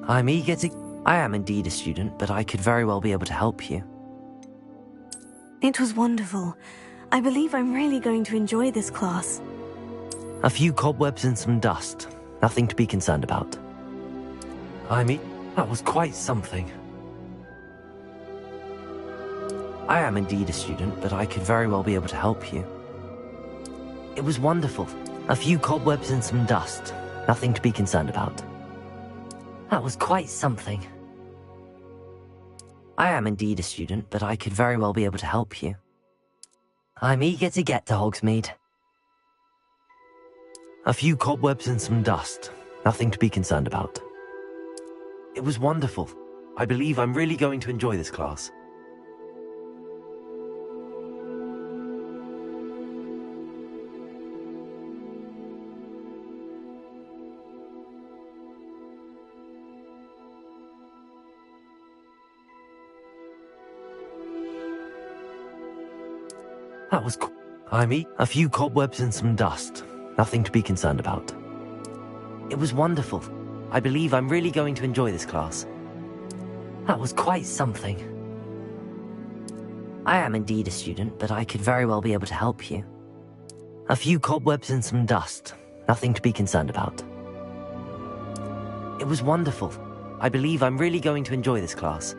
I'm eager to... I am indeed a student, but I could very well be able to help you. It was wonderful. I believe I'm really going to enjoy this class. A few cobwebs and some dust. Nothing to be concerned about. That was quite something. I am indeed a student, but I could very well be able to help you. It was wonderful. A few cobwebs and some dust. Nothing to be concerned about. That was quite something. I am indeed a student, but I could very well be able to help you. I'm eager to get to Hogsmeade. A few cobwebs and some dust. Nothing to be concerned about. It was wonderful. I believe I'm really going to enjoy this class. That was cool. A few cobwebs and some dust. Nothing to be concerned about. It was wonderful. I believe I'm really going to enjoy this class. That was quite something. I am indeed a student, but I could very well be able to help you. A few cobwebs and some dust. Nothing to be concerned about. It was wonderful. I believe I'm really going to enjoy this class.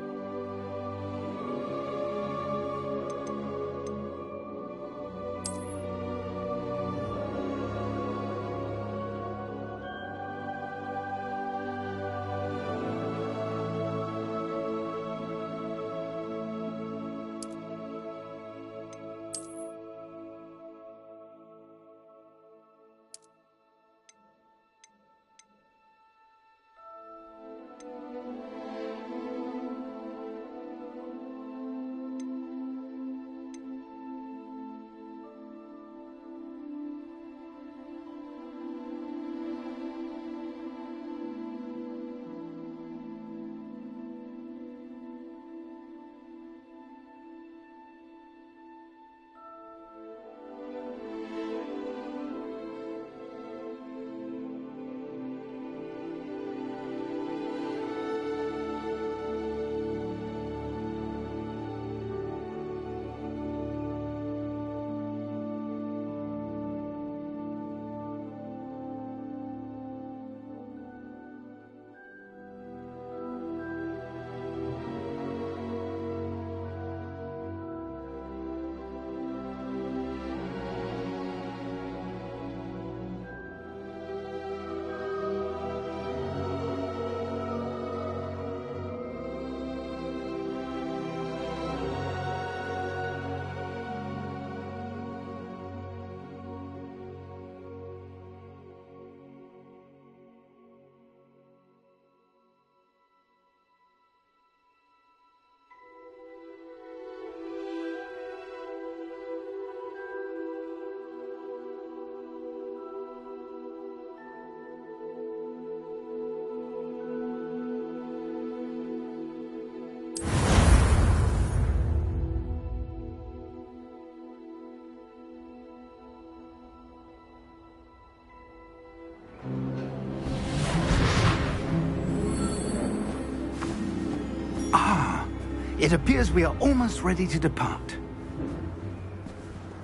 It appears we are almost ready to depart.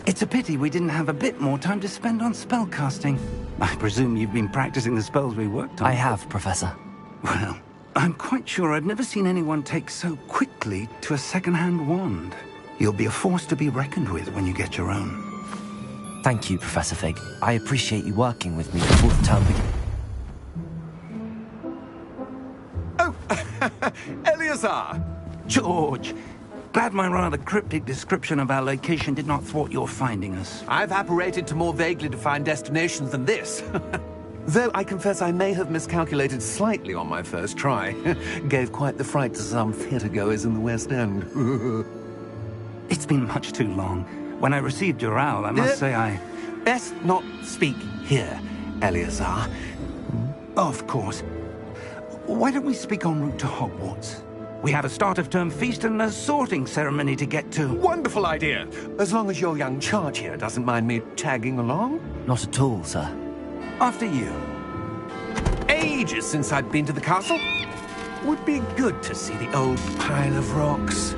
It's a pity we didn't have a bit more time to spend on spellcasting. I presume you've been practicing the spells we worked on. I have, Professor. Well, I'm quite sure I've never seen anyone take so quickly to a second-hand wand. You'll be a force to be reckoned with when you get your own. Thank you, Professor Fig. I appreciate you working with me before the term begins. Oh, Eleazar! George! Glad my rather cryptic description of our location did not thwart your finding us. I've apparated to more vaguely defined destinations than this. Though I confess I may have miscalculated slightly on my first try. Gave quite the fright to some theatre-goers in the West End. It's been much too long. When I received your owl, I must say I... Best not speak here, Eleazar. Of course. Why don't we speak en route to Hogwarts? We have a start-of-term feast and a sorting ceremony to get to. Wonderful idea! As long as your young charge here doesn't mind me tagging along. Not at all, sir. After you. Ages since I'd been to the castle. would be good to see the old pile of rocks.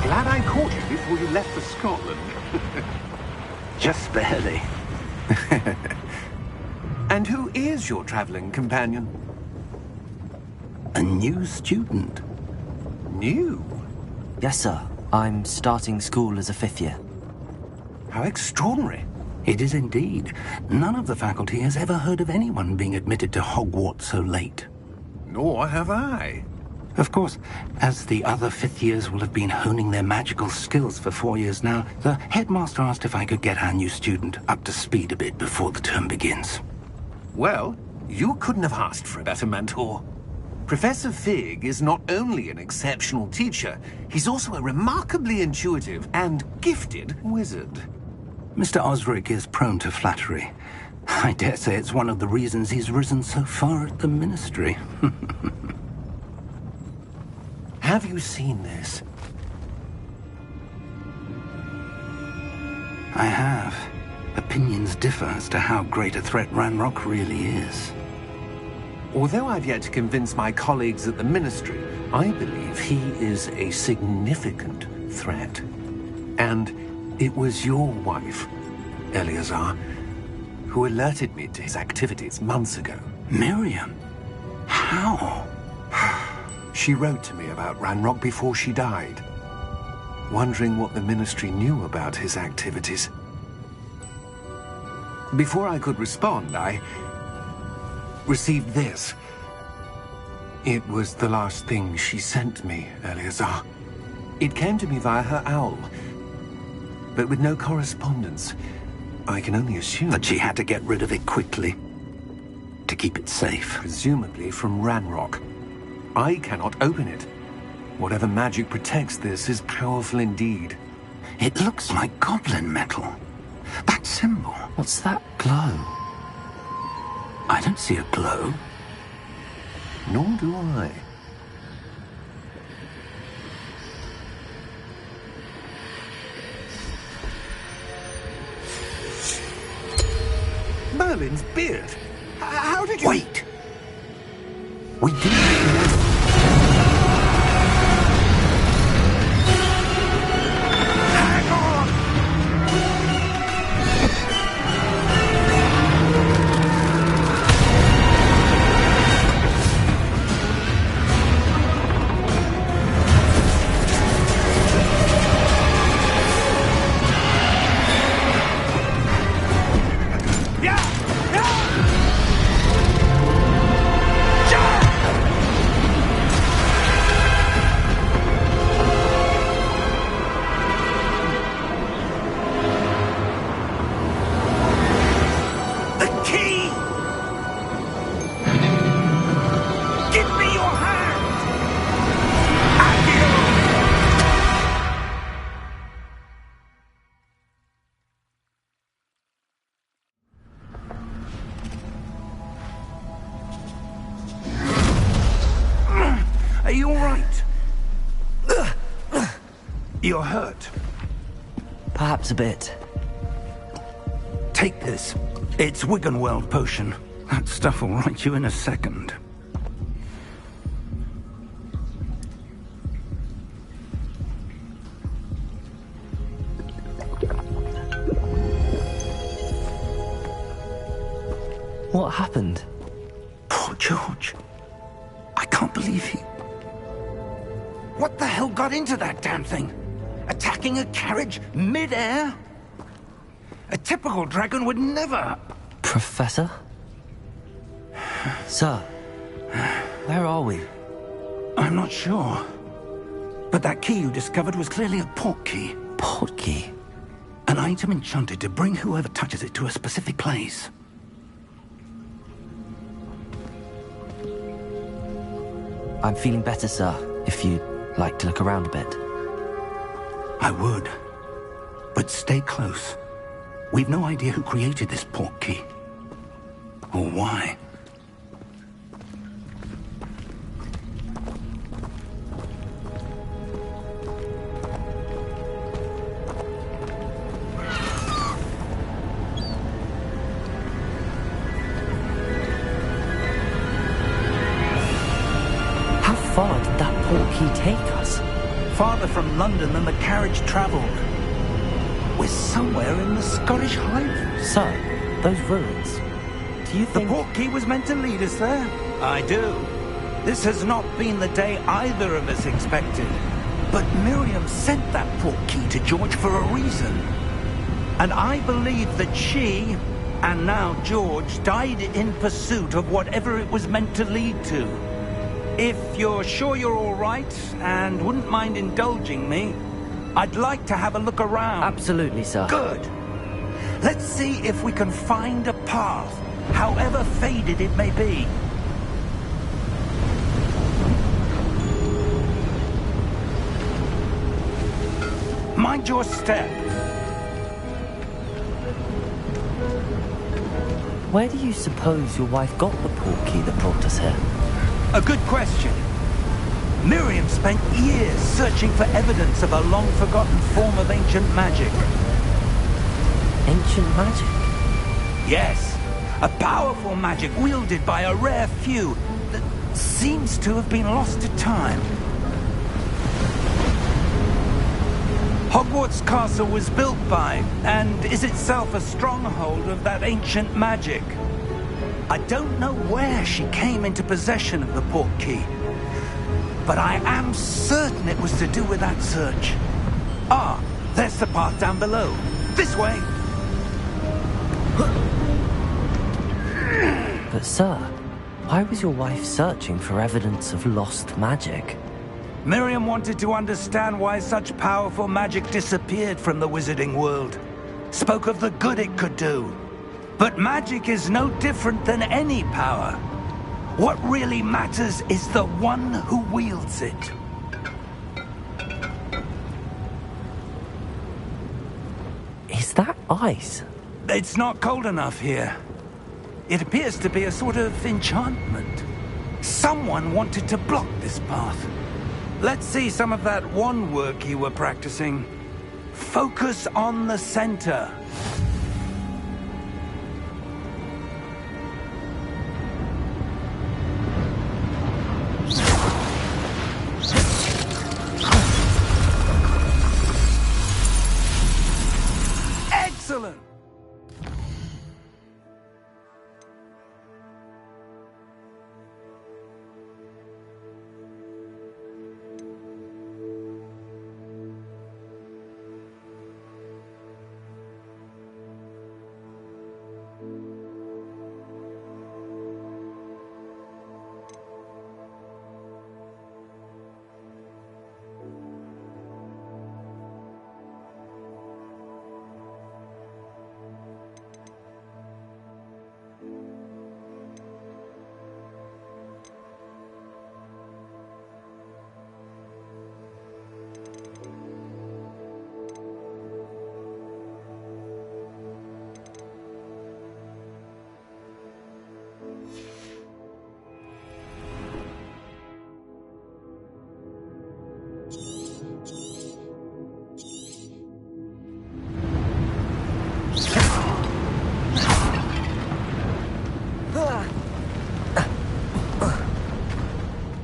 Glad I caught you before you left for Scotland. Just barely. And who is your traveling companion? A new student. New? Yes, sir. I'm starting school as a 5th year. How extraordinary. It is indeed. None of the faculty has ever heard of anyone being admitted to Hogwarts so late. Nor have I. Of course, as the other 5th years will have been honing their magical skills for 4 years now, the headmaster asked if I could get our new student up to speed a bit before the term begins. Well, you couldn't have asked for a better mentor. Professor Fig is not only an exceptional teacher, he's also a remarkably intuitive and gifted wizard. Mr. Osric is prone to flattery. I dare say it's one of the reasons he's risen so far at the Ministry. Have you seen this? I have. Opinions differ as to how great a threat Ranrock really is. Although I've yet to convince my colleagues at the Ministry, I believe he is a significant threat. And it was your wife, Eleazar, who alerted me to his activities months ago. Miriam? How? She wrote to me about Ranrock before she died, wondering what the Ministry knew about his activities. Before I could respond, I received this. It was the last thing she sent me, Eleazar. It came to me via her owl, but with no correspondence. I can only assume That she had to get rid of it quickly, to keep it safe. presumably from Ranrock. I cannot open it. Whatever magic protects this is powerful indeed. It looks like goblin metal. That symbol. What's that glow? I don't see a glow. Nor do I. Merlin's beard. How did you... Wait! We didn't know. Hang on! Are you all right? You're hurt. Perhaps a bit. Take this. It's Wiggenweld potion. That stuff will right you in a second. what happened? Poor George. I can't believe he... What the hell got into that damn thing? Attacking a carriage mid-air? A typical dragon would never... Professor? Sir, where are we? I'm not sure. But that key you discovered was clearly a port key. Port key? An item enchanted to bring whoever touches it to a specific place. I'm feeling better, sir, if you'd like to look around a bit. I would. But stay close. We've no idea who created this port key. Or why. How far did that port key take us? Farther from London than the carriage travelled. We're somewhere in the Scottish Highlands. Sir, those ruins. Do you The think... port key was meant to lead us there? I do. This has not been the day either of us expected. But Miriam sent that port key to George for a reason. And I believe that she, and now George, died in pursuit of whatever it was meant to lead to. If you're sure you're all right, and wouldn't mind indulging me, I'd like to have a look around. Absolutely, sir. Good. Let's see if we can find a path, however faded it may be. Mind your step. Where do you suppose your wife got the port key that brought us here? A good question. Miriam spent years searching for evidence of a long-forgotten form of ancient magic. Ancient magic? Yes, a powerful magic wielded by a rare few that seems to have been lost to time. Hogwarts Castle was built by, and is itself a stronghold of that ancient magic. I don't know where she came into possession of the port key, but I am certain it was to do with that search. Ah, there's the path down below. This way! But sir, why was your wife searching for evidence of lost magic? Miriam wanted to understand why such powerful magic disappeared from the wizarding world. Spoke of the good it could do. But magic is no different than any power. What really matters is the one who wields it. Is that ice? It's not cold enough here. It appears to be a sort of enchantment. Someone wanted to block this path. Let's see some of that wand work you were practicing. Focus on the center. Excellent!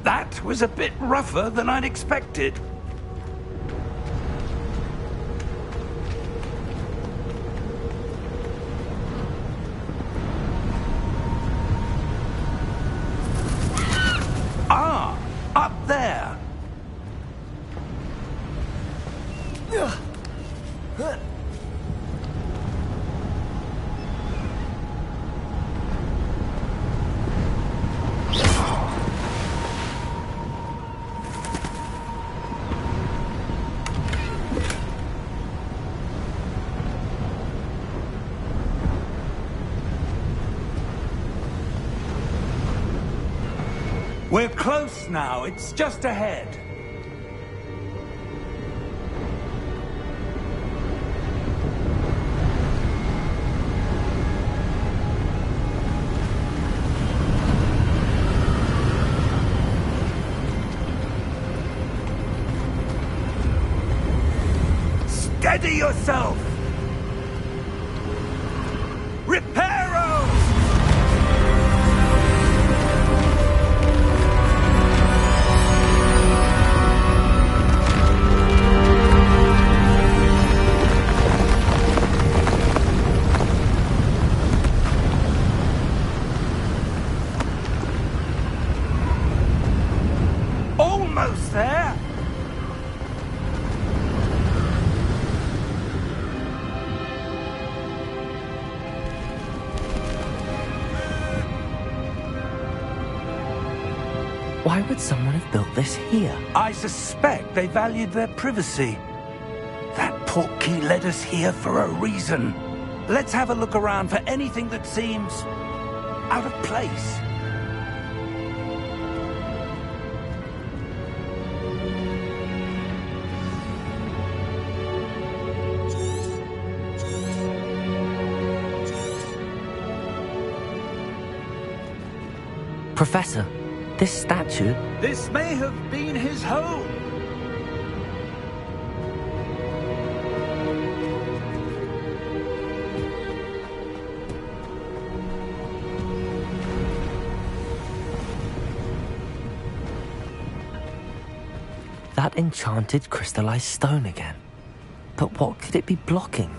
That was a bit rougher than I'd expected. We're close now. It's just ahead. Steady yourself! Repairos! Almost there! Why would someone have built this here? I suspect they valued their privacy. That portkey led us here for a reason. Let's have a look around for anything that seems out of place. Professor, this statue... This may have been his home. That enchanted crystallized stone again. But what could it be blocking?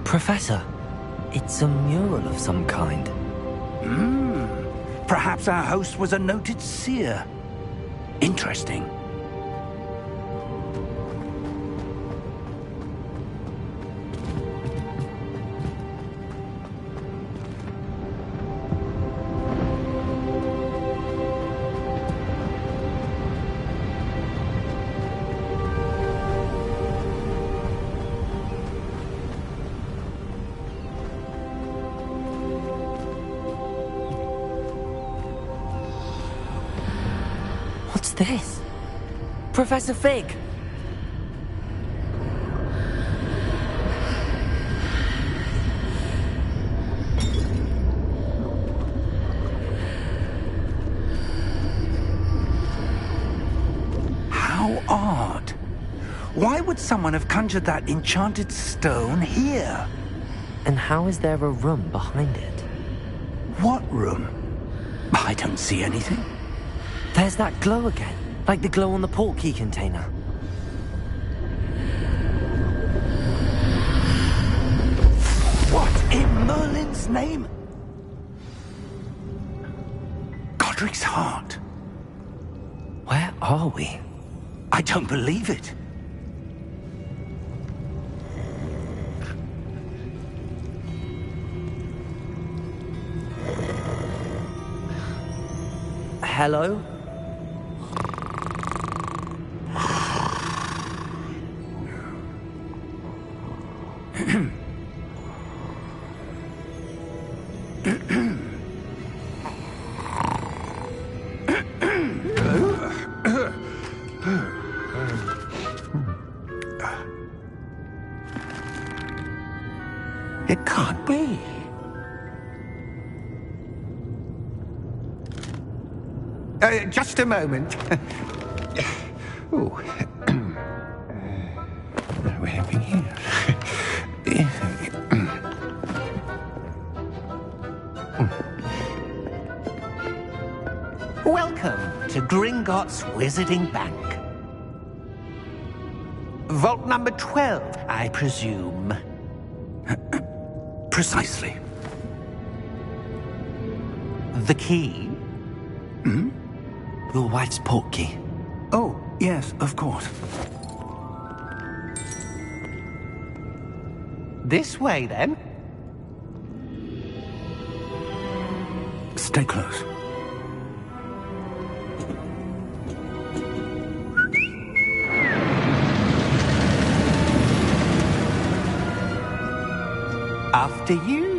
Professor, it's a mural of some kind. Perhaps our host was a noted seer. Interesting. What's this? Professor Fig! How odd. Why would someone have conjured that enchanted stone here? And how is there a room behind it? What room? I don't see anything. There's that glow again, like the glow on the portkey container. What in Merlin's name? Godric's heart. Where are we? I don't believe it. Hello? It can't be. Just a moment. Oh. We're having here. Welcome to Gringotts Wizarding Bank. Vault number 12, I presume. Precisely. The key? Hmm? Your wife's portkey. Oh, yes, of course. This way, then. Stay close. After you.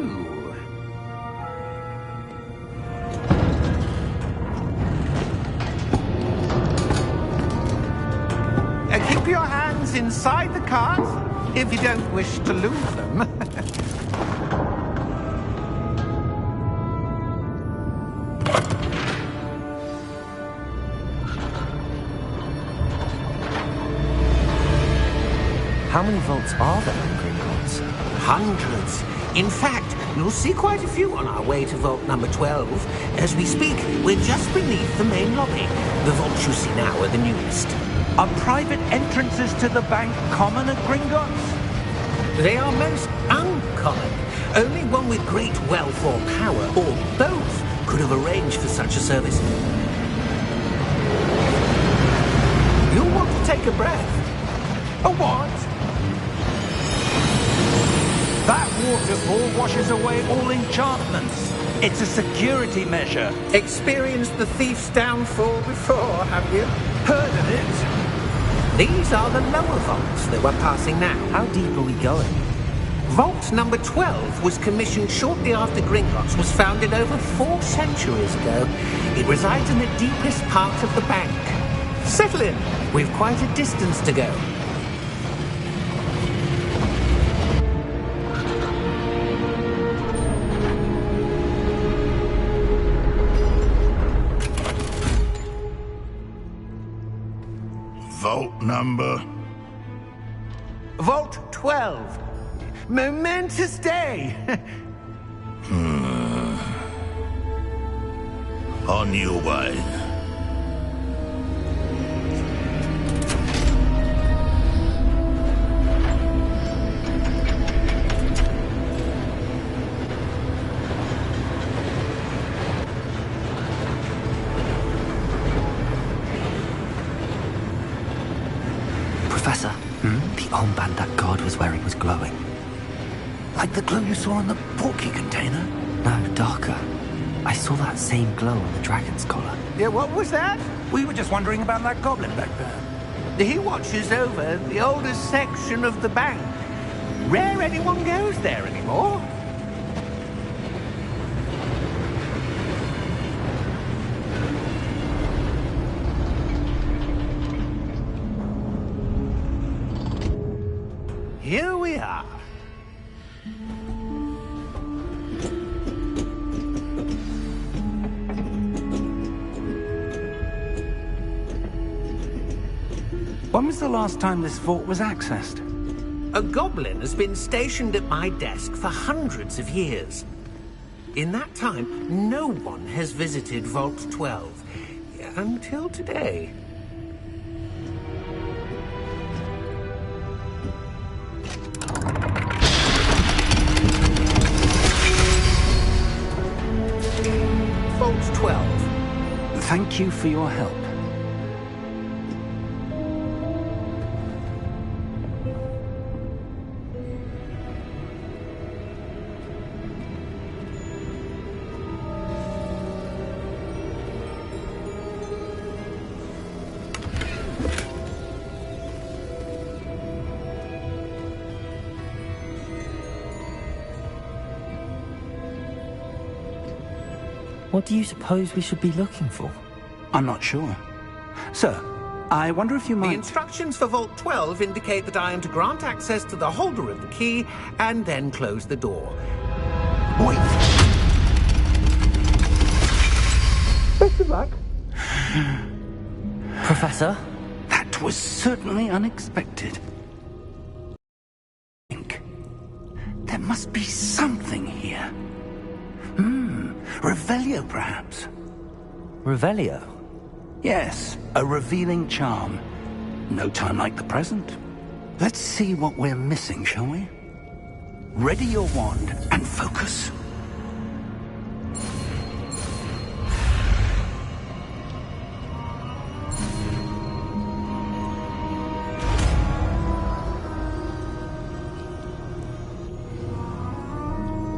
Keep your hands inside the cart if you don't wish to lose them. How many vaults are there in Gringotts? Hundreds. In fact, you'll see quite a few on our way to vault number 12. As we speak, we're just beneath the main lobby. The vaults you see now are the newest. Are private entrances to the bank common at Gringotts? They are most uncommon. Only one with great wealth or power, or both, could have arranged for such a service. You'll want to take a breath. A what? That waterfall washes away all enchantments. It's a security measure. Experienced the thief's downfall before, have you? Heard of it? These are the lower vaults that we're passing now. How deep are we going? Vault number 12 was commissioned shortly after Gringotts was founded over 4 centuries ago. It resides in the deepest part of the bank. Settle in. We've quite a distance to go. Vault number? Vault 12. Momentous day. On your way. Professor, the armband that guard was wearing was glowing. Like the glow you saw on the portkey container? No, darker. I saw that same glow on the dragon's collar. Yeah, what was that? We were just wondering about that goblin back there. He watches over the oldest section of the bank. Rare anyone goes there anymore. Here we are. When was the last time this vault was accessed? A goblin has been stationed at my desk for hundreds of years. In that time, no one has visited Vault 12. Until today. Vault 12. Thank you for your help. What do you suppose we should be looking for? I'm not sure. Sir, I wonder if you The might... instructions for Vault 12 indicate that I am to grant access to the holder of the key and then close the door. Wait! Best of luck. Professor? That was certainly unexpected. There must be something here. Revelio, perhaps. Revelio? Yes, a revealing charm. No time like the present. Let's see what we're missing, shall we? Ready your wand and focus.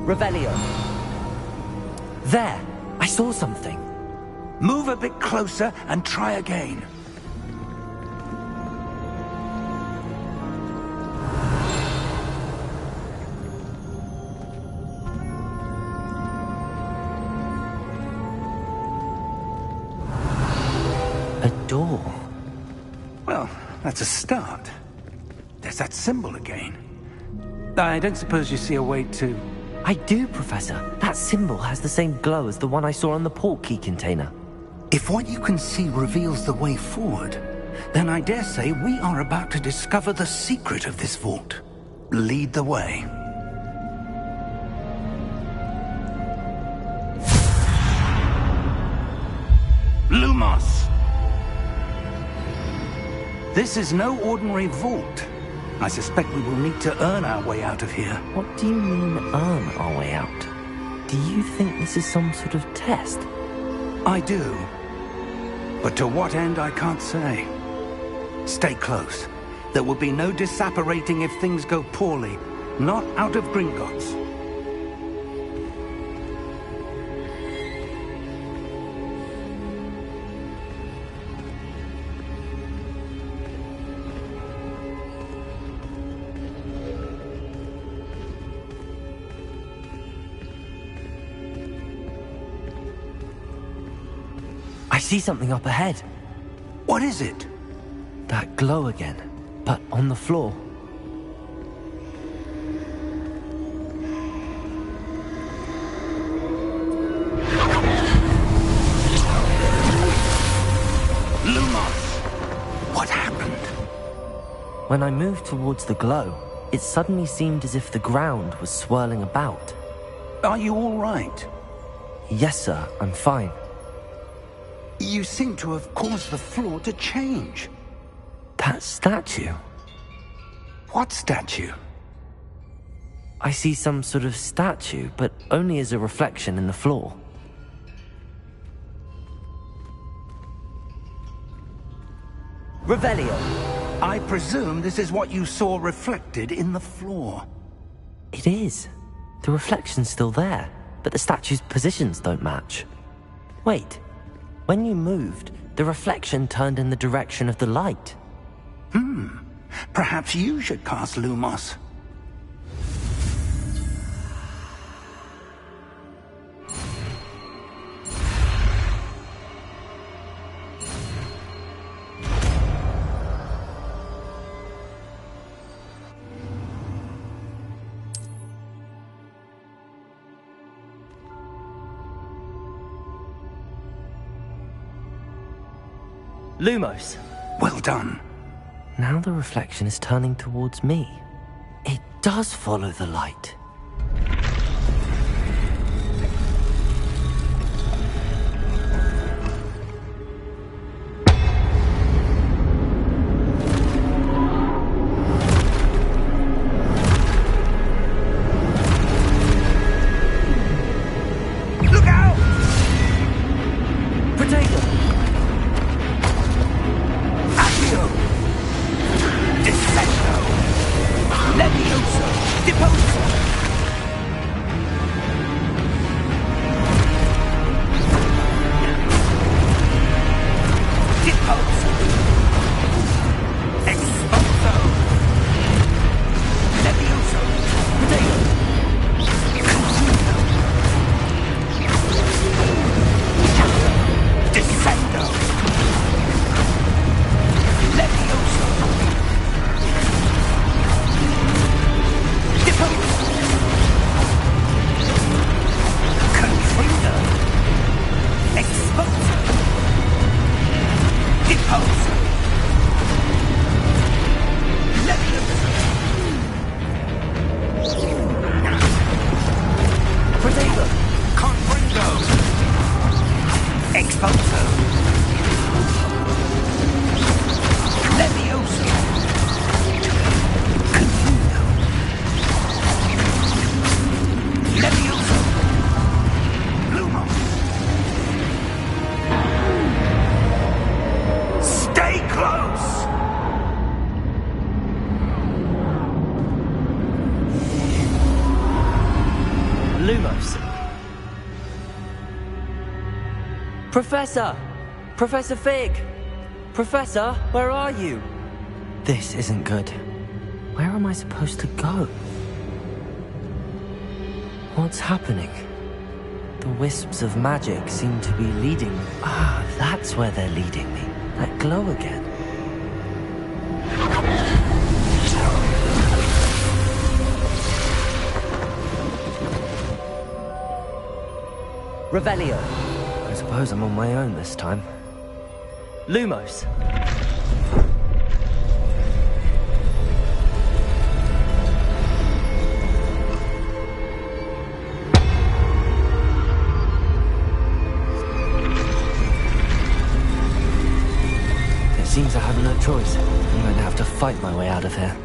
Revelio. There! I saw something. Move a bit closer and try again. A door. Well, that's a start. There's that symbol again. I don't suppose you see a way to... I do, Professor. That symbol has the same glow as the one I saw on the portkey container. If what you can see reveals the way forward, then I dare say we are about to discover the secret of this vault. Lead the way. Lumos! This is no ordinary vault. I suspect we will need to earn our way out of here. What do you mean, earn our way out? Do you think this is some sort of test? I do. But to what end, I can't say. Stay close. There will be no disapparating if things go poorly. Not out of Gringotts. I see something up ahead. What is it? That glow again, but on the floor. Lumos! What happened? When I moved towards the glow, it suddenly seemed as if the ground was swirling about. Are you all right? Yes, sir, I'm fine. You seem to have caused the floor to change. That statue? What statue? I see some sort of statue, but only as a reflection in the floor. Revelio! I presume this is what you saw reflected in the floor. It is. The reflection's still there, but the statue's positions don't match. Wait. When you moved, the reflection turned in the direction of the light. Perhaps you should cast Lumos. Lumos! Well done. Now the reflection is turning towards me. It does follow the light. Look out! Potato! Accio! Defecto! Levioso! Deposo! Expulso. Levioso. Confundo. Levioso. Lumos. Stay close! Lumos. Professor! Professor Fig! Professor, where are you? This isn't good. Where am I supposed to go? What's happening? The wisps of magic seem to be leading me. Ah, that's where they're leading me. That glow again. Revelio. I suppose I'm on my own this time. Lumos. It seems I have no choice. I'm going to have to fight my way out of here.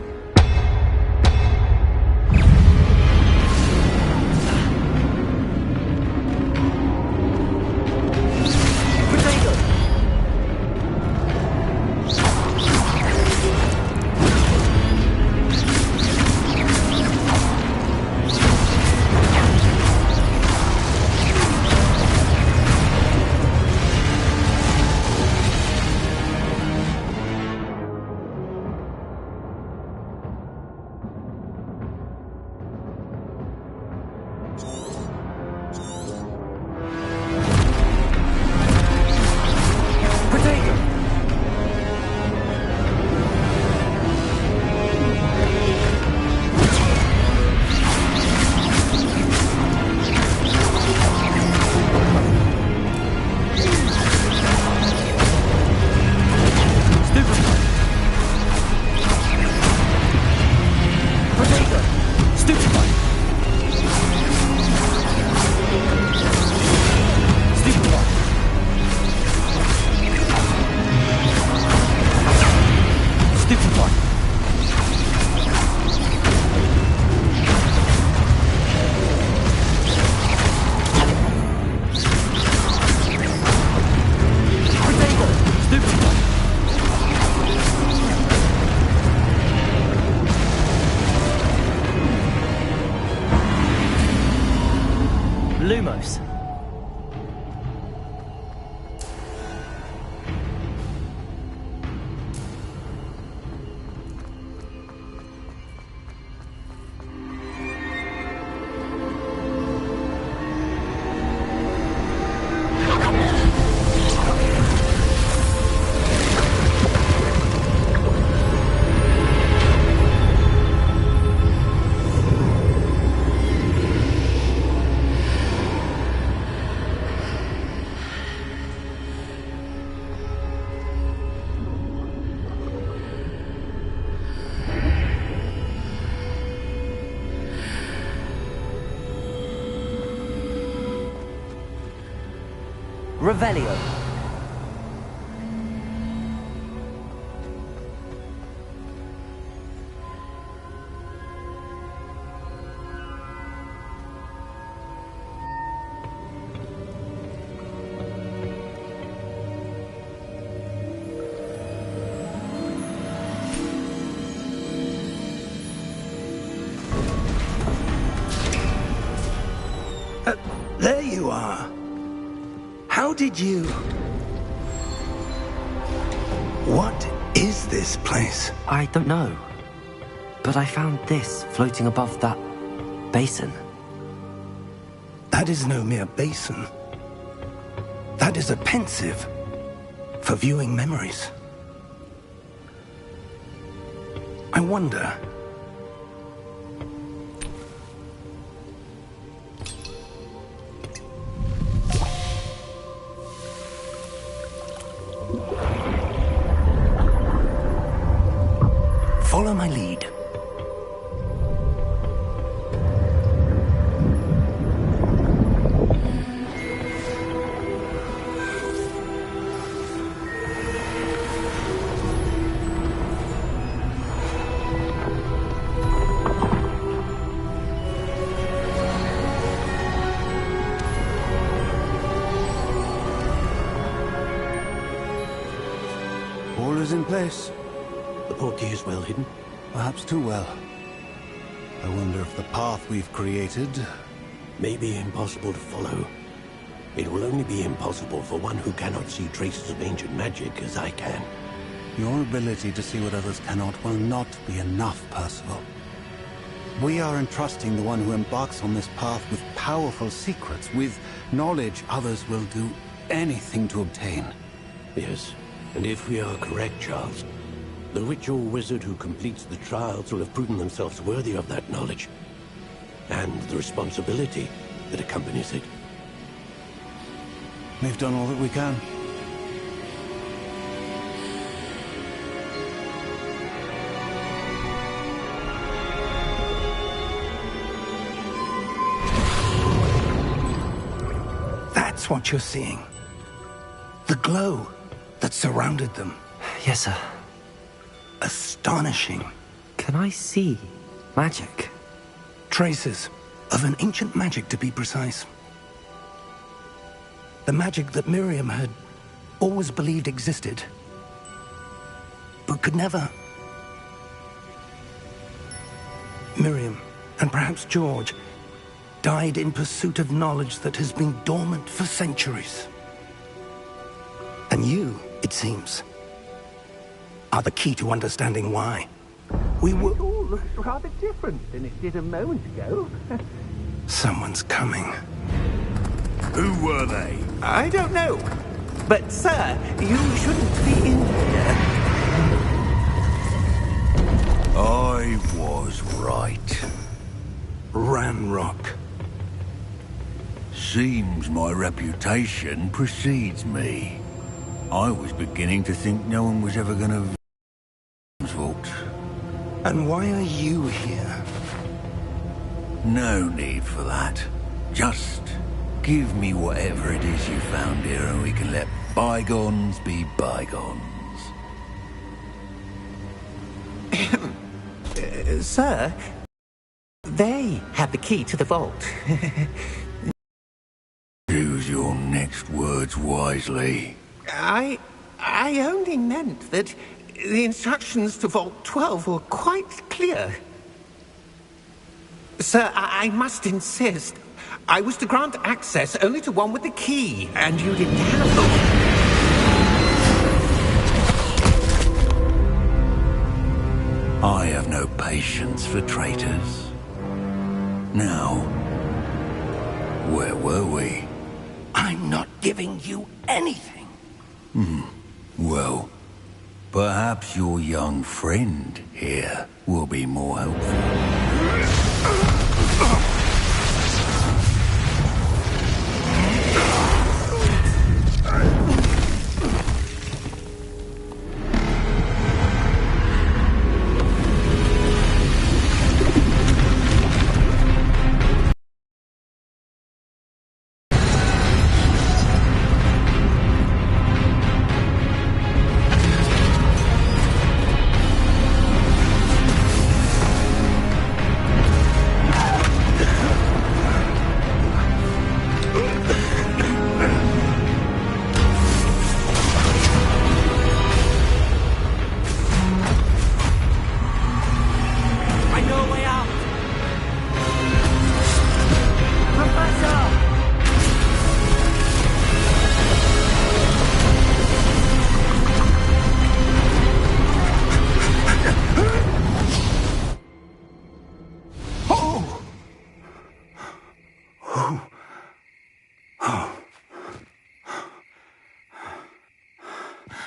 Lumos. Revelio. There you are. How did you... What is this place? I don't know. But I found this floating above that basin. That is no mere basin. That is a pensive for viewing memories. I wonder... Follow my lead. All is in place. The portkey is well hidden? Perhaps too well. I wonder if the path we've created... may be impossible to follow. It will only be impossible for one who cannot see traces of ancient magic as I can. Your ability to see what others cannot will not be enough, Percival. We are entrusting the one who embarks on this path with powerful secrets, with knowledge others will do anything to obtain. Yes, and if we are correct, Charles, the ritual wizard who completes the trials will have proven themselves worthy of that knowledge, and the responsibility that accompanies it. We've done all that we can. That's what you're seeing. The glow that surrounded them. Yes, sir. Astonishing. Can I see magic? Traces of an ancient magic, to be precise. The magic that Miriam had always believed existed, but could never. Miriam, and perhaps George, died in pursuit of knowledge that has been dormant for centuries. And you, it seems, are the key to understanding why. It all looks rather different than it did a moment ago. Someone's coming. Who were they? I don't know. But, sir, you shouldn't be in here. I was right. Ranrock. Seems my reputation precedes me. I was beginning to think no one was ever gonna vault. And why are you here? No need for that. Just give me whatever it is you found here and we can let bygones be bygones. Sir, they have the key to the vault. Choose your next words wisely. I only meant that the instructions to Vault 12 were quite clear. Sir, I must insist. I was to grant access only to one with the key, and you didn't have them. I have no patience for traitors. Now, where were we? I'm not giving you anything. Well, perhaps your young friend here will be more helpful.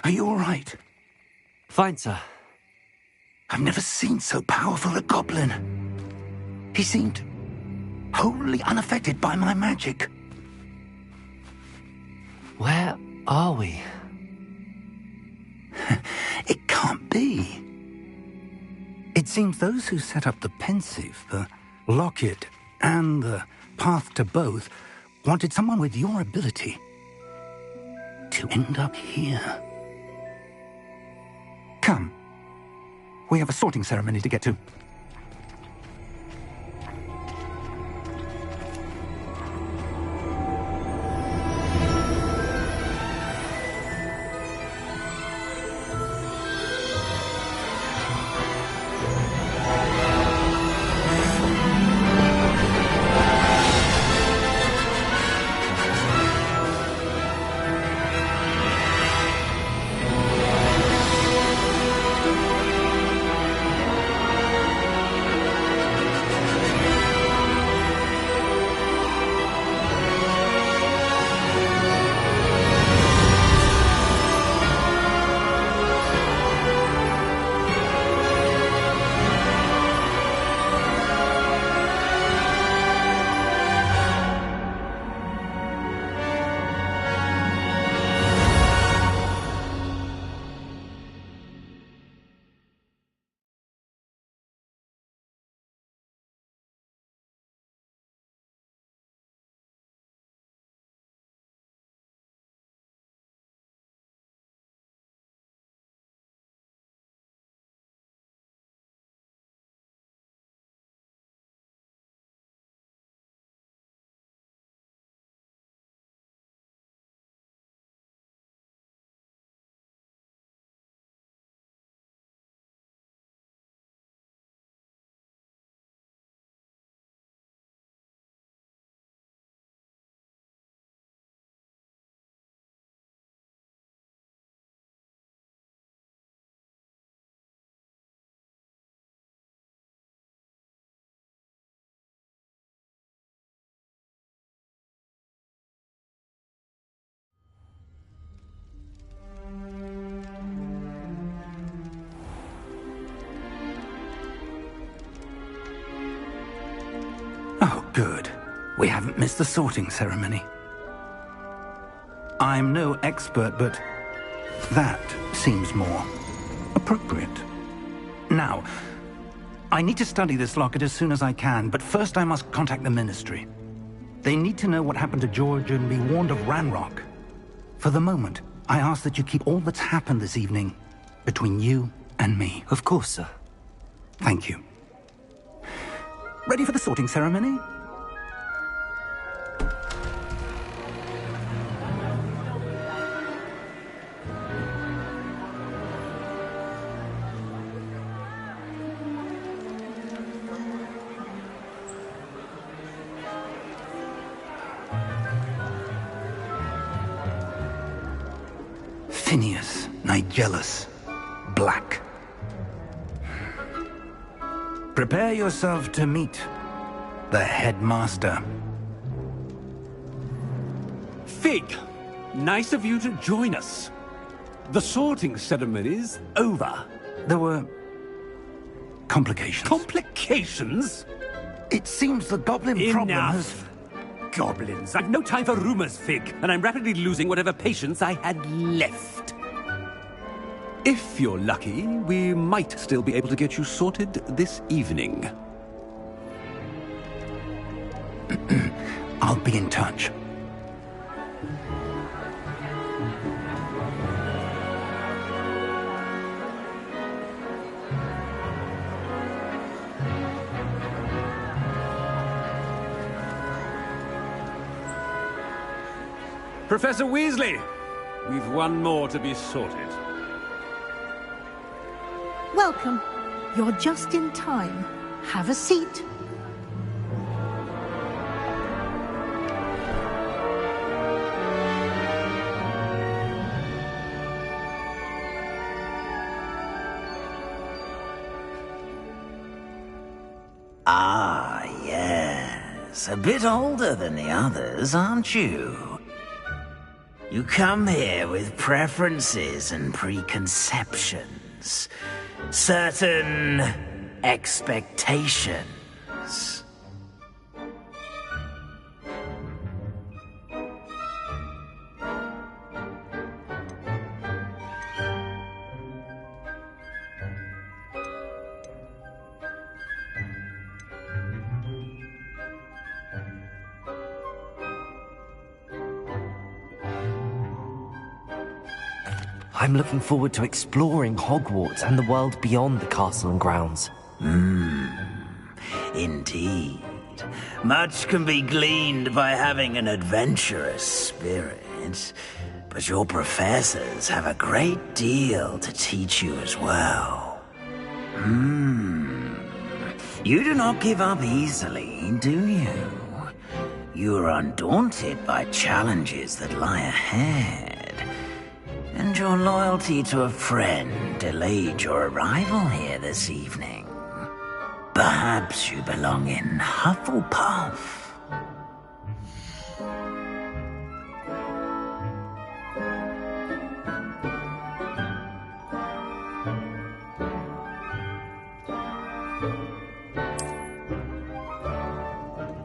Are you all right? Fine, sir. I've never seen so powerful a goblin. He seemed wholly unaffected by my magic. Where are we? It can't be. It seems those who set up the pensive, the locket, and the path to both wanted someone with your ability to end up here. Come. We have a sorting ceremony to get to. Oh, good. We haven't missed the sorting ceremony. I'm no expert, but that seems more appropriate. Now, I need to study this locket as soon as I can, but first I must contact the Ministry. They need to know what happened to George and be warned of Ranrock. For the moment, I ask that you keep all that's happened this evening between you and me. Of course, sir. Thank you. Ready for the sorting ceremony? Phineas, Nigellus, Black. Prepare yourself to meet the headmaster. Fig, nice of you to join us. The sorting ceremony's over. There were complications. Complications? It seems the goblin problem has... Enough! Goblins. I've no time for rumors, Fig, and I'm rapidly losing whatever patience I had left. If you're lucky, we might still be able to get you sorted this evening. I'll be in touch. Professor Weasley, we've one more to be sorted. Welcome. You're just in time. Have a seat. Ah, yes. A bit older than the others, aren't you? You come here with preferences and preconceptions. Certain expectations. I'm looking forward to exploring Hogwarts and the world beyond the castle and grounds. Indeed. Much can be gleaned by having an adventurous spirit, but your professors have a great deal to teach you as well. You do not give up easily, do you? You are undaunted by challenges that lie ahead. And your loyalty to a friend delayed your arrival here this evening. Perhaps you belong in Hufflepuff.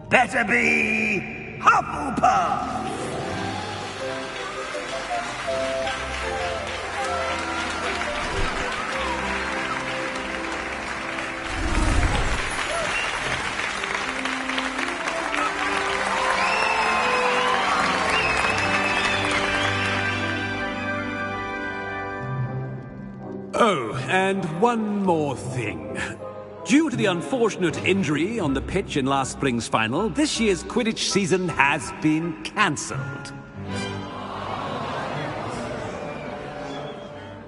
Better be Hufflepuff! Oh, and one more thing. Due to the unfortunate injury on the pitch in last spring's final, this year's Quidditch season has been cancelled.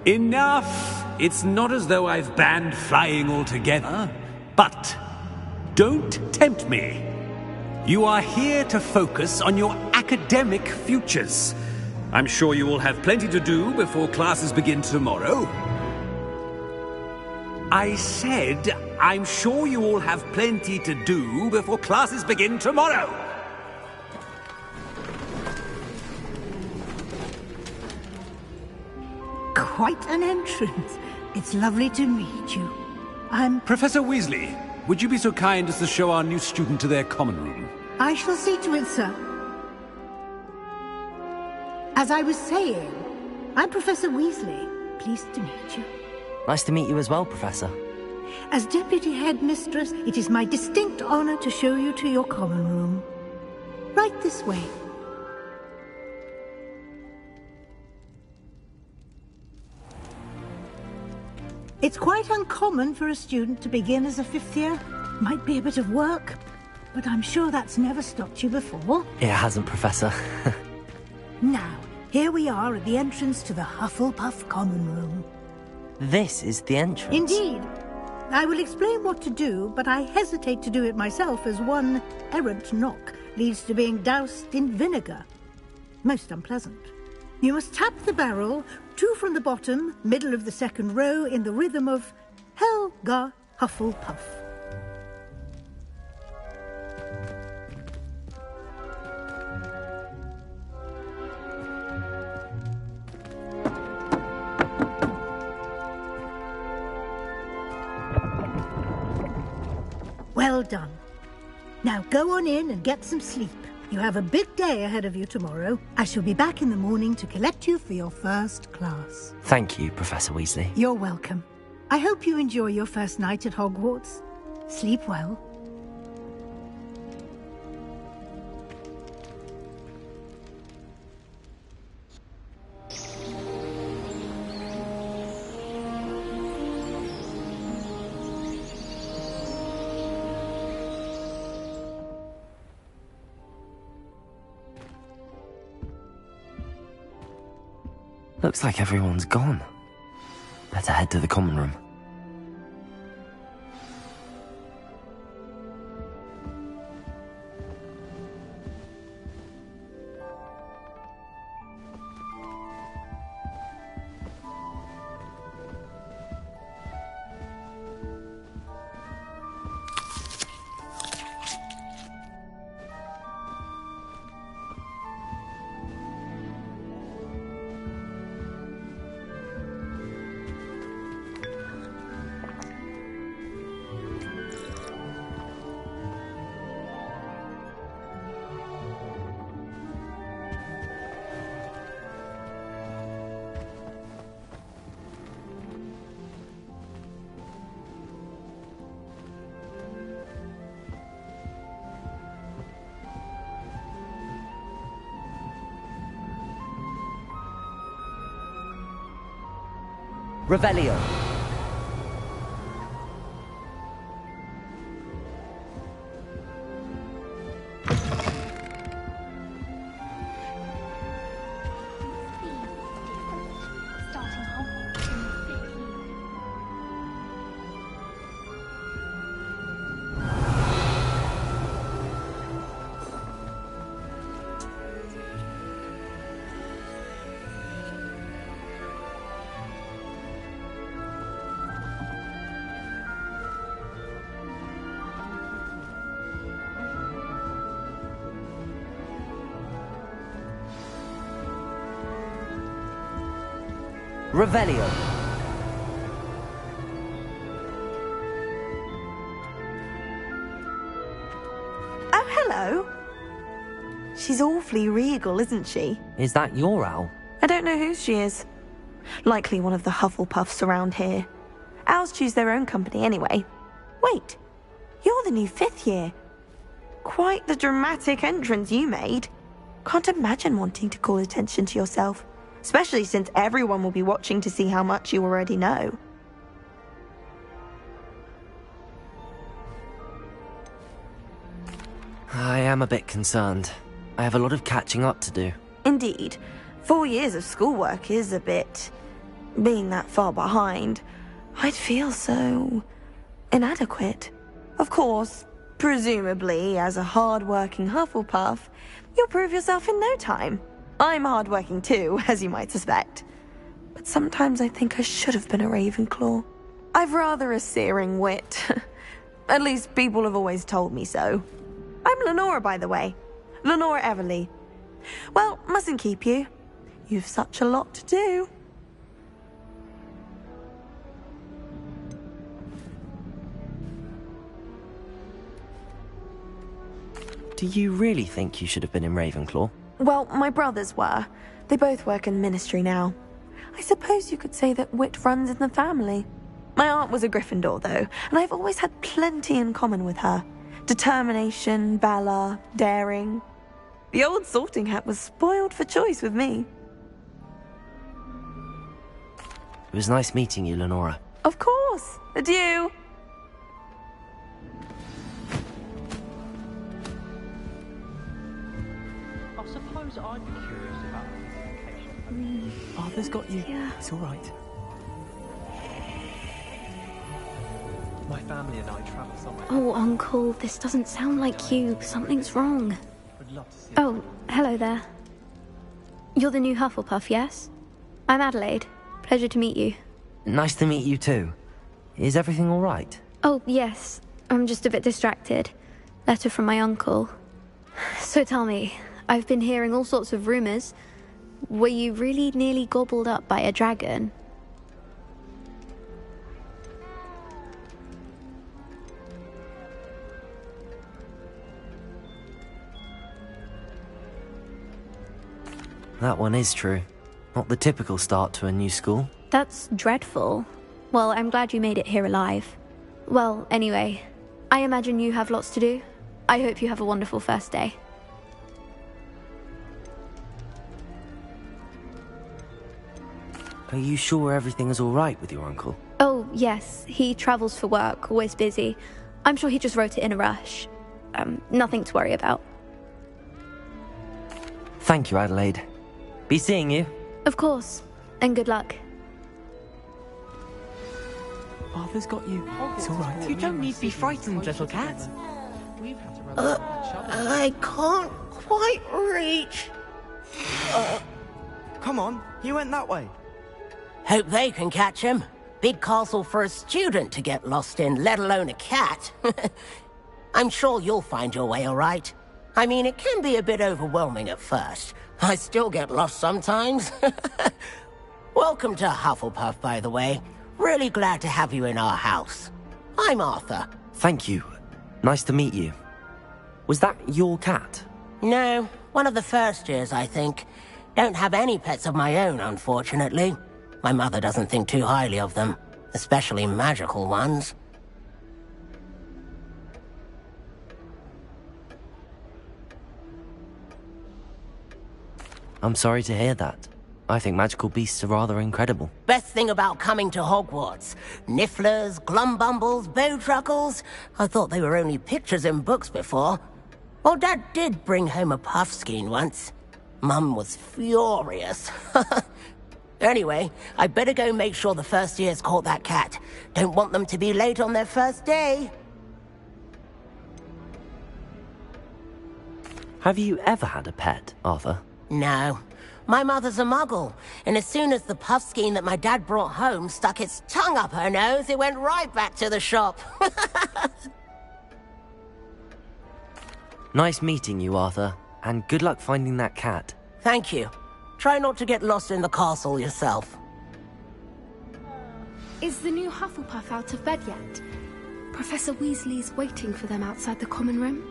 Enough! It's not as though I've banned flying altogether. But don't tempt me. You are here to focus on your academic futures. I'm sure you will have plenty to do before classes begin tomorrow. I said, I'm sure you all have plenty to do before classes begin tomorrow. Quite an entrance. It's lovely to meet you. I'm... Professor Weasley, would you be so kind as to show our new student to their common room? I shall see to it, sir. As I was saying, I'm Professor Weasley. Pleased to meet you. Nice to meet you as well, Professor. As Deputy Headmistress, it is my distinct honor to show you to your common room. Right this way. It's quite uncommon for a student to begin as a fifth year. Might be a bit of work, but I'm sure that's never stopped you before. It hasn't, Professor. Now, here we are at the entrance to the Hufflepuff common room. This is the entrance? Indeed. I will explain what to do, but I hesitate to do it myself as one errant knock leads to being doused in vinegar. Most unpleasant. You must tap the barrel, 2 from the bottom, middle of the second row, in the rhythm of Helga Hufflepuff. Well done. Now go on in and get some sleep. You have a big day ahead of you tomorrow. I shall be back in the morning to collect you for your first class. Thank you, Professor Weasley. You're welcome. I hope you enjoy your first night at Hogwarts. Sleep well. Looks like everyone's gone. Better head to the common room. Revelio. Revelio. Oh, hello. She's awfully regal, isn't she? Is that your owl? I don't know whose she is. Likely one of the Hufflepuffs around here. Owls choose their own company anyway. Wait, you're the new 5th year. Quite the dramatic entrance you made. Can't imagine wanting to call attention to yourself. Especially since everyone will be watching to see how much you already know. I am a bit concerned. I have a lot of catching up to do. Indeed. 4 years of schoolwork is a bit... being that far behind. I'd feel so... inadequate. Of course, presumably, as a hard-working Hufflepuff, you'll prove yourself in no time. I'm hard-working too, as you might suspect. But sometimes I think I should have been a Ravenclaw. I've rather a searing wit. At least people have always told me so. I'm Lenora, by the way. Lenora Everly. Well, mustn't keep you. You've such a lot to do. Do you really think you should have been in Ravenclaw? Well, my brothers were. They both work in the Ministry now. I suppose you could say that wit runs in the family. My aunt was a Gryffindor, though, and I've always had plenty in common with her. Determination, valor, daring. The old sorting hat was spoiled for choice with me. It was nice meeting you, Lenora. Of course. Adieu. I suppose I'd be curious about the communication. Arthur's got you. Yeah. It's all right. My family and I travel somewhere. Oh, Uncle, this doesn't sound like you. Something's wrong. Would love to see Oh, hello there. You're the new Hufflepuff, yes? I'm Adelaide. Pleasure to meet you. Nice to meet you too. Is everything all right? Oh, yes. I'm just a bit distracted. Letter from my uncle. So tell me, I've been hearing all sorts of rumors. Were you really nearly gobbled up by a dragon? That one is true. Not the typical start to a new school. That's dreadful. Well, I'm glad you made it here alive. Well, anyway, I imagine you have lots to do. I hope you have a wonderful first day. Are you sure everything is all right with your uncle? Oh, yes. He travels for work, always busy. I'm sure he just wrote it in a rush. Nothing to worry about. Thank you, Adelaide. Be seeing you. Of course. And good luck. Arthur's got you. It's all right. You don't need to be frightened, little cat. I can't quite reach. Come on, he went that way. Hope they can catch him. Big castle for a student to get lost in, let alone a cat. I'm sure you'll find your way all right. I mean, it can be a bit overwhelming at first. I still get lost sometimes. Welcome to Hufflepuff, by the way. Really glad to have you in our house. I'm Arthur. Thank you. Nice to meet you. Was that your cat? No, one of the first years, I think. Don't have any pets of my own, unfortunately. My mother doesn't think too highly of them, especially magical ones. I'm sorry to hear that. I think magical beasts are rather incredible. Best thing about coming to Hogwarts. Nifflers, Glumbumbles, Bowtruckles. I thought they were only pictures in books before. Well, Dad did bring home a Puffskein once. Mum was furious. Anyway, I better go make sure the first years caught that cat. Don't want them to be late on their first day. Have you ever had a pet, Arthur? No. My mother's a muggle, and as soon as the Puffskein that my dad brought home stuck its tongue up her nose, it went right back to the shop. Nice meeting you, Arthur, and good luck finding that cat. Thank you. Try not to get lost in the castle yourself. Is the new Hufflepuff out of bed yet? Professor Weasley's waiting for them outside the common room.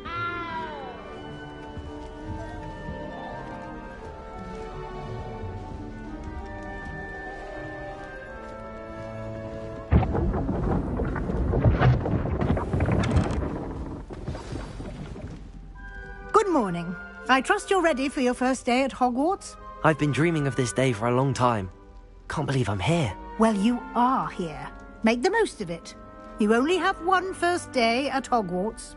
Good morning. I trust you're ready for your first day at Hogwarts? I've been dreaming of this day for a long time. Can't believe I'm here. Well, you are here. Make the most of it. You only have one first day at Hogwarts.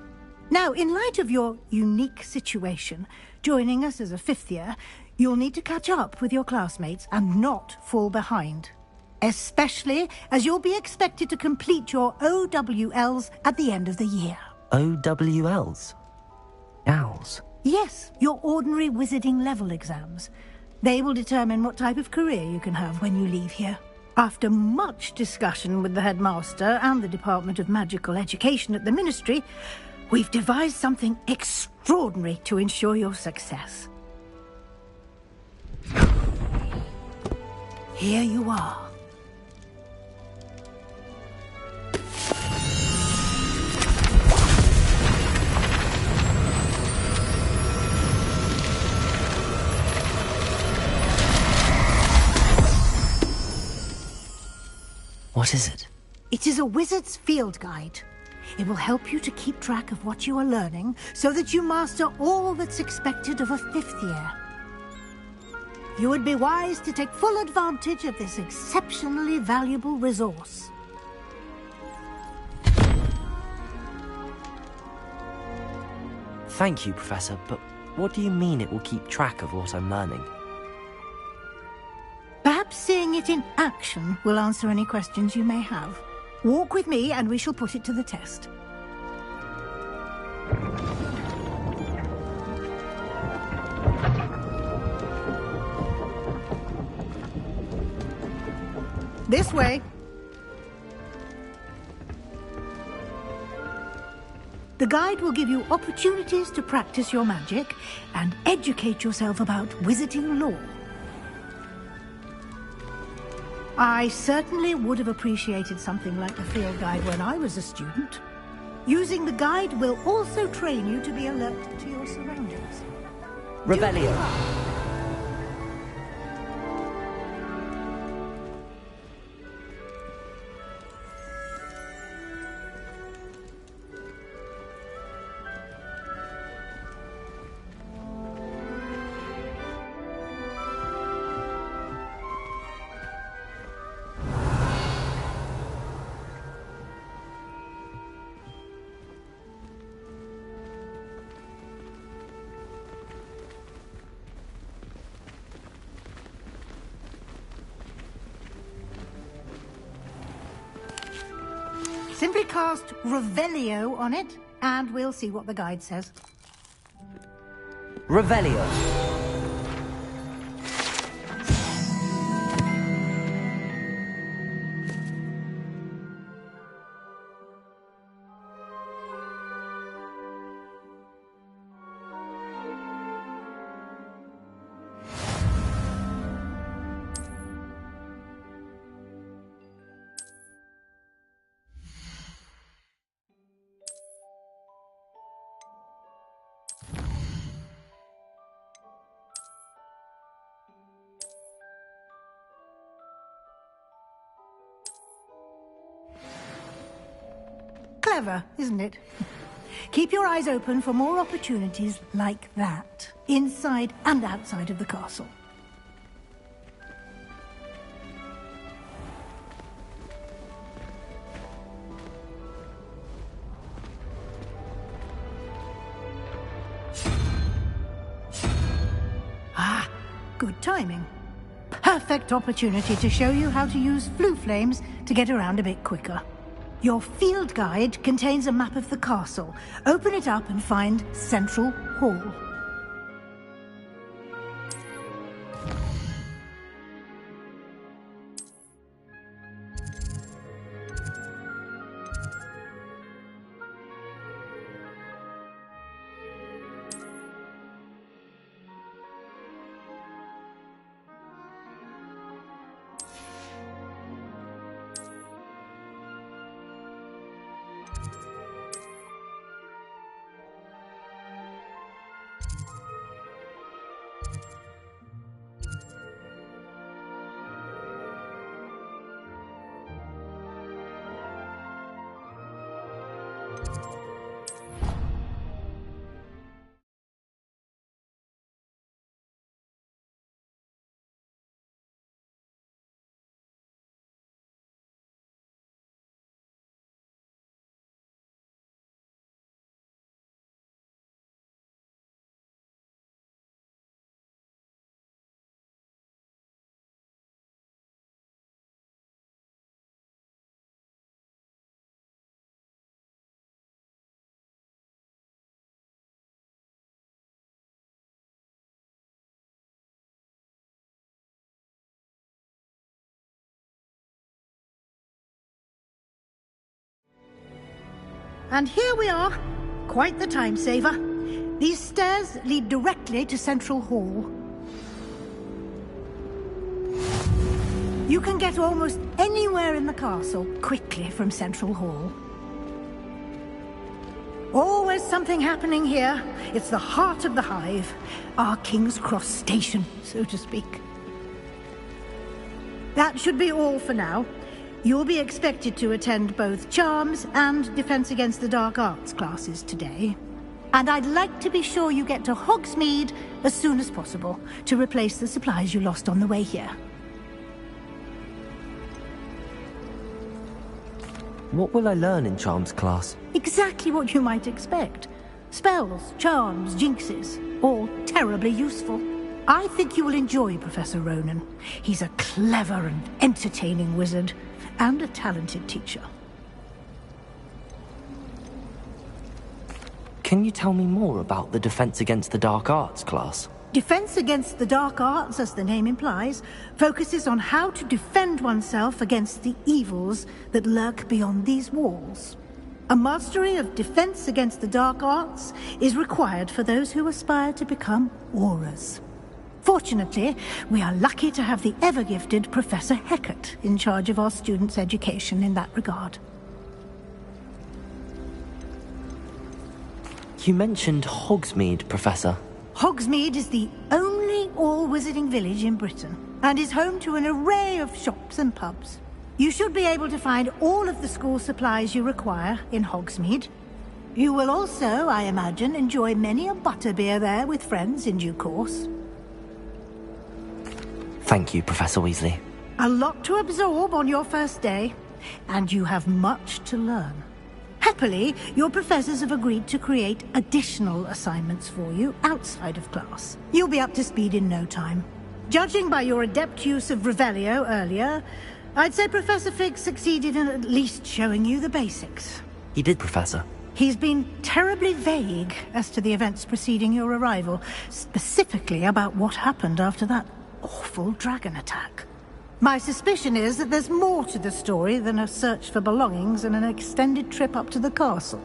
Now, in light of your unique situation, joining us as a fifth year, you'll need to catch up with your classmates and not fall behind. Especially as you'll be expected to complete your OWLs at the end of the year. OWLs? Owls? Yes, your ordinary wizarding level exams. They will determine what type of career you can have when you leave here. After much discussion with the headmaster and the Department of Magical Education at the Ministry, we've devised something extraordinary to ensure your success. Here you are. What is it? It is a wizard's field guide. It will help you to keep track of what you are learning so that you master all that's expected of a 5th year. You would be wise to take full advantage of this exceptionally valuable resource. Thank you, Professor, but what do you mean it will keep track of what I'm learning? Perhaps seeing it in action will answer any questions you may have. Walk with me and we shall put it to the test. This way. The guide will give you opportunities to practice your magic and educate yourself about wizarding lore. I certainly would have appreciated something like the field guide when I was a student. Using the guide will also train you to be alert to your surroundings. Revelio. Simply cast Revelio on it, and we'll see what the guide says. Revelio. Clever, isn't it? Keep your eyes open for more opportunities like that, inside and outside of the castle. Ah, good timing. Perfect opportunity to show you how to use flue flames to get around a bit quicker. Your field guide contains a map of the castle. Open it up and find Central Hall. And here we are. Quite the time saver. These stairs lead directly to Central Hall. You can get almost anywhere in the castle quickly from Central Hall. Always something happening here. It's the heart of the hive. Our King's Cross station, so to speak. That should be all for now. You'll be expected to attend both Charms and Defense Against the Dark Arts classes today. And I'd like to be sure you get to Hogsmeade as soon as possible to replace the supplies you lost on the way here. What will I learn in Charms class? Exactly what you might expect. Spells, charms, jinxes, all terribly useful. I think you will enjoy Professor Ronan. He's a clever and entertaining wizard, and a talented teacher. Can you tell me more about the Defense Against the Dark Arts class? Defense Against the Dark Arts, as the name implies, focuses on how to defend oneself against the evils that lurk beyond these walls. A mastery of Defense Against the Dark Arts is required for those who aspire to become Aurors. Fortunately, we are lucky to have the ever-gifted Professor Hecat in charge of our students' education in that regard. You mentioned Hogsmeade, Professor. Hogsmeade is the only all-wizarding village in Britain, and is home to an array of shops and pubs. You should be able to find all of the school supplies you require in Hogsmeade. You will also, I imagine, enjoy many a butterbeer there with friends in due course. Thank you, Professor Weasley. A lot to absorb on your first day, and you have much to learn. Happily, your professors have agreed to create additional assignments for you outside of class. You'll be up to speed in no time. Judging by your adept use of Revelio earlier, I'd say Professor Fig succeeded in at least showing you the basics. He did, Professor. He's been terribly vague as to the events preceding your arrival, specifically about what happened after that awful dragon attack. My suspicion is that there's more to the story than a search for belongings and an extended trip up to the castle.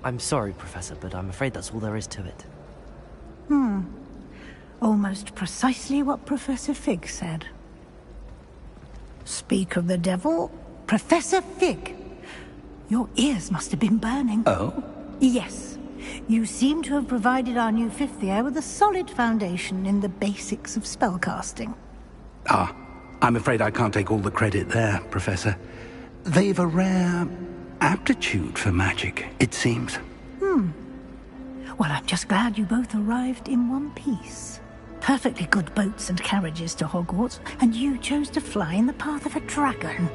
I'm sorry, Professor, but I'm afraid that's all there is to it. Almost precisely what Professor Fig said. Speak of the devil, Professor Fig. Your ears must have been burning. Oh? Yes. You seem to have provided our new fifth year with a solid foundation in the basics of spellcasting. Ah, I'm afraid I can't take all the credit there, Professor. They've a rare aptitude for magic, it seems. Well, I'm just glad you both arrived in one piece. Perfectly good boats and carriages to Hogwarts, and you chose to fly in the path of a dragon.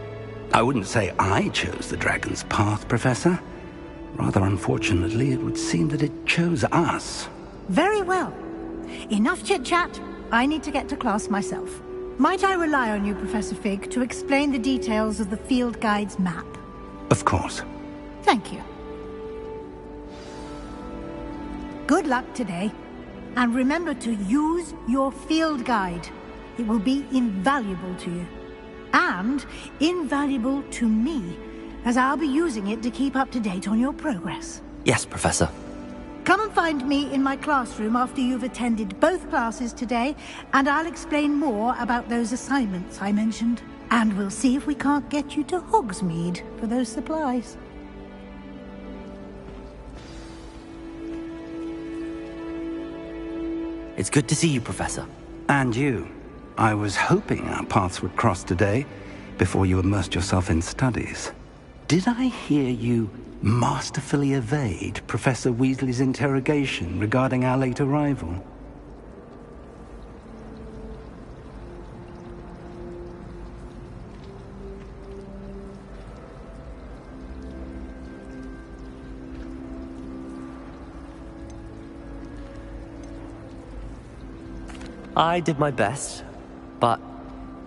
I wouldn't say I chose the dragon's path, Professor. Rather unfortunately, it would seem that it chose us. Very well. Enough chit-chat. I need to get to class myself. Might I rely on you, Professor Fig, to explain the details of the field guide's map? Of course. Thank you. Good luck today. And remember to use your field guide. It will be invaluable to you. And invaluable to me, as I'll be using it to keep up to date on your progress. Yes, Professor. Come and find me in my classroom after you've attended both classes today, and I'll explain more about those assignments I mentioned. And we'll see if we can't get you to Hogsmeade for those supplies. It's good to see you, Professor. And you. I was hoping our paths would cross today, before you immersed yourself in studies. Did I hear you masterfully evade Professor Weasley's interrogation regarding our late arrival? I did my best, but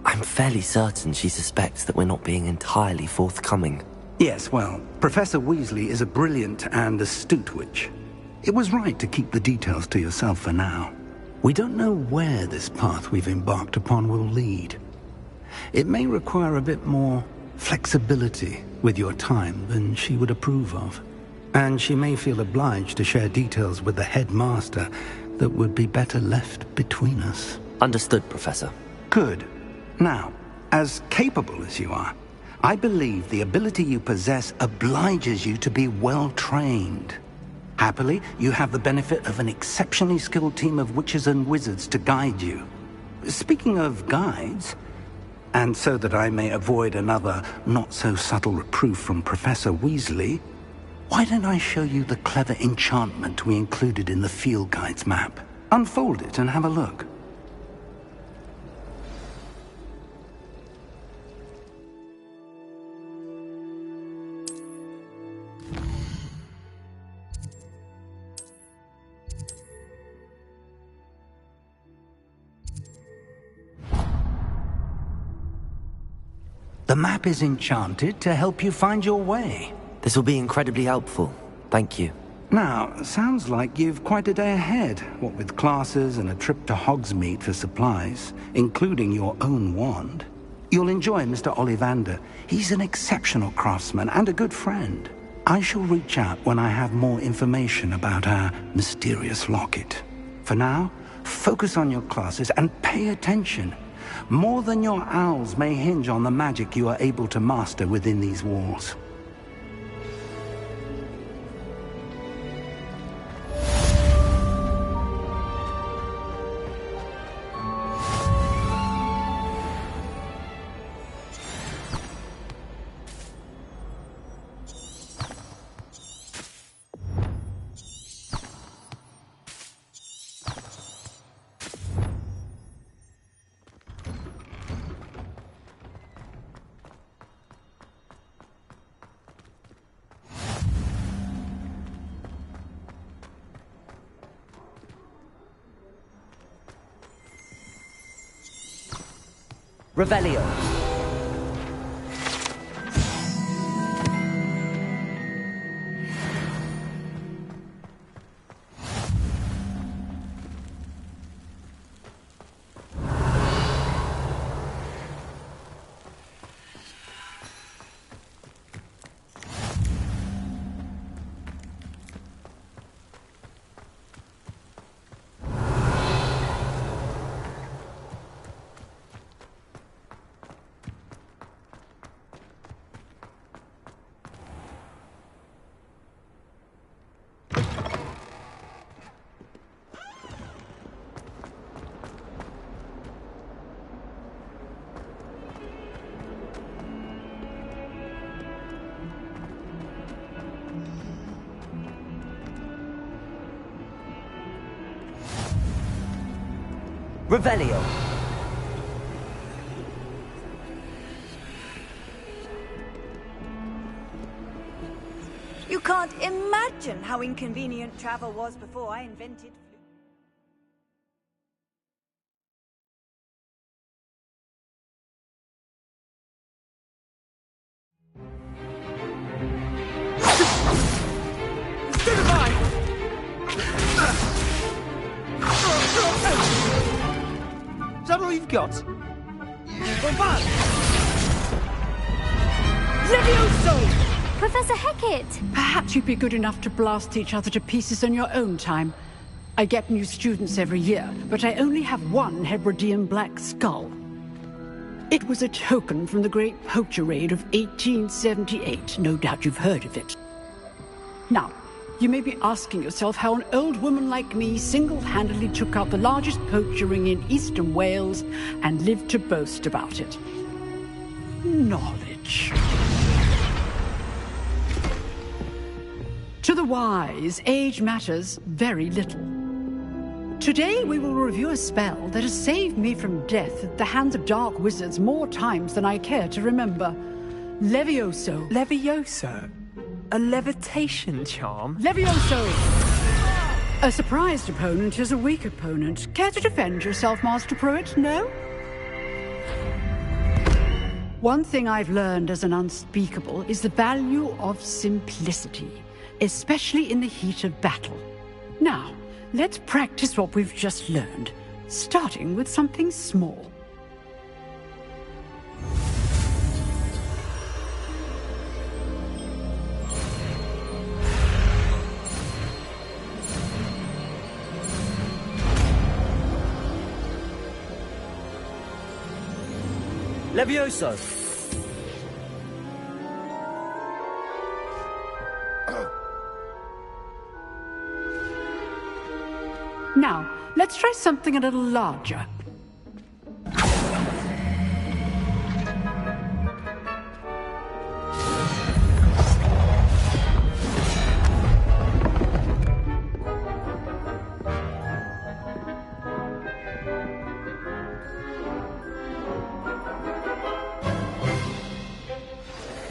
I'm fairly certain she suspects that we're not being entirely forthcoming. Yes, well, Professor Weasley is a brilliant and astute witch. It was right to keep the details to yourself for now. We don't know where this path we've embarked upon will lead. It may require a bit more flexibility with your time than she would approve of. And she may feel obliged to share details with the headmaster that would be better left between us. Understood, Professor. Good. Now, as capable as you are, I believe the ability you possess obliges you to be well trained. Happily, you have the benefit of an exceptionally skilled team of witches and wizards to guide you. Speaking of guides, and so that I may avoid another not-so-subtle reproof from Professor Weasley, why don't I show you the clever enchantment we included in the field guide's map? Unfold it and have a look. The map is enchanted to help you find your way. This will be incredibly helpful. Thank you. Now, sounds like you've quite a day ahead, what with classes and a trip to Hogsmeade for supplies, including your own wand. You'll enjoy Mr. Ollivander. He's an exceptional craftsman and a good friend. I shall reach out when I have more information about our mysterious locket. For now, focus on your classes and pay attention. More than your owls may hinge on the magic you are able to master within these walls. Revelio. Revelio. You can't imagine how inconvenient travel was before I invented... Is that all you've got? Levioso! Professor Hecat! Perhaps you'd be good enough to blast each other to pieces on your own time. I get new students every year, but I only have one Hebridean black skull. It was a token from the Great Poacher Raid of 1878. No doubt you've heard of it. Now, you may be asking yourself how an old woman like me single-handedly took out the largest poacher ring in eastern Wales and lived to boast about it. Knowledge. To the wise, age matters very little. Today we will review a spell that has saved me from death at the hands of dark wizards more times than I care to remember. Levioso. Levioso? A levitation charm? Levioso! A surprised opponent is a weak opponent. Care to defend yourself, Master Pruitt? No? One thing I've learned as an unspeakable is the value of simplicity, especially in the heat of battle. Now, let's practice what we've just learned, starting with something small. Levioso! Now, let's try something a little larger.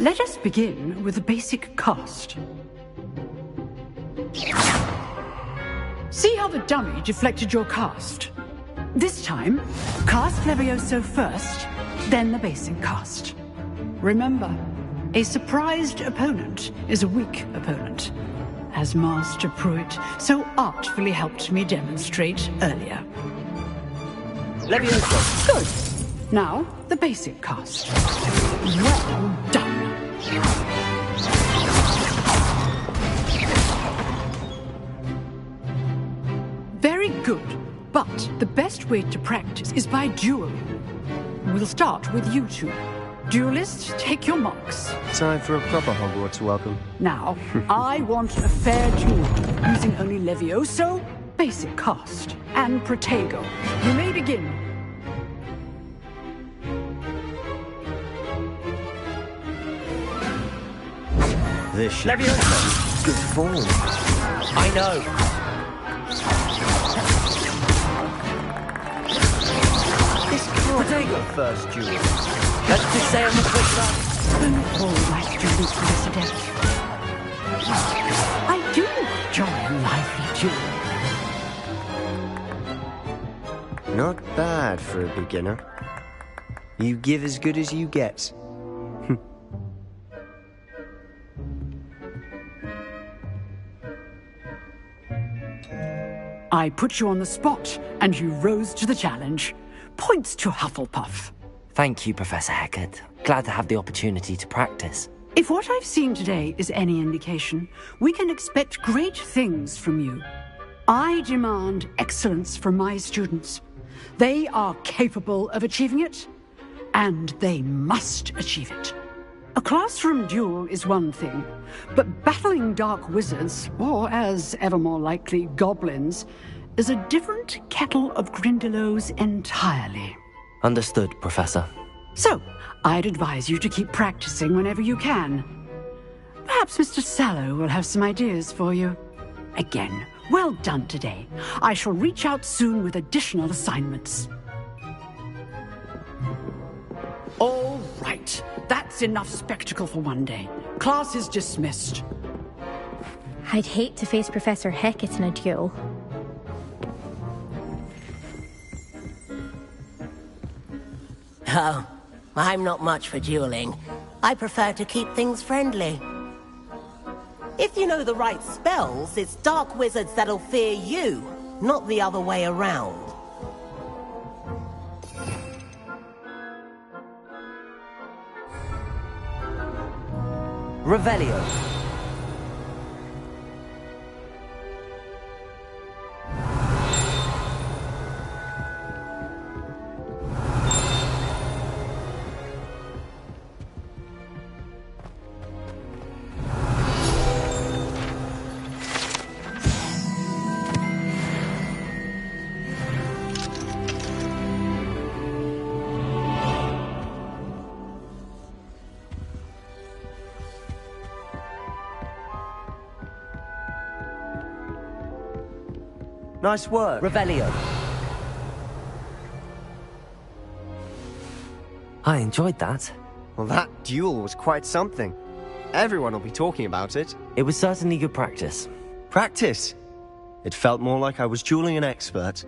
Let us begin with the basic cast. See how the dummy deflected your cast? This time, cast Levioso first, then the basic cast. Remember, a surprised opponent is a weak opponent, as Master Pruitt so artfully helped me demonstrate earlier. Levioso. Good. Now, the basic cast. Well done. Very good, but the best way to practice is by dueling. We'll start with you two. Duelists, take your marks. Time for a proper Hogwarts welcome. Now, I want a fair duel, using only Levioso, basic cast, and Protego. You may begin. This should Levioso! Good form. I know. Protego first duel. Let's just say on the quick run. Don't all my students for this adept. I do enjoy a lively duel. Not bad for a beginner. You give as good as you get. I put you on the spot, and you rose to the challenge. Points to Hufflepuff. Thank you, Professor Hecat. Glad to have the opportunity to practice. If what I've seen today is any indication, we can expect great things from you. I demand excellence from my students. They are capable of achieving it, and they must achieve it. A classroom duel is one thing, but battling dark wizards, or as ever more likely, goblins, is a different kettle of Grindylows entirely. Understood, Professor. So, I'd advise you to keep practicing whenever you can. Perhaps Mr. Sallow will have some ideas for you. Again, well done today. I shall reach out soon with additional assignments. All right. That's enough spectacle for one day. Class is dismissed. I'd hate to face Professor Hecat in a duel. Oh, I'm not much for dueling. I prefer to keep things friendly. If you know the right spells, it's dark wizards that'll fear you, not the other way around. Revelio. Nice work. Revelio. I enjoyed that. Well, that duel was quite something. Everyone will be talking about it. It was certainly good practice. Practice? It felt more like I was dueling an expert.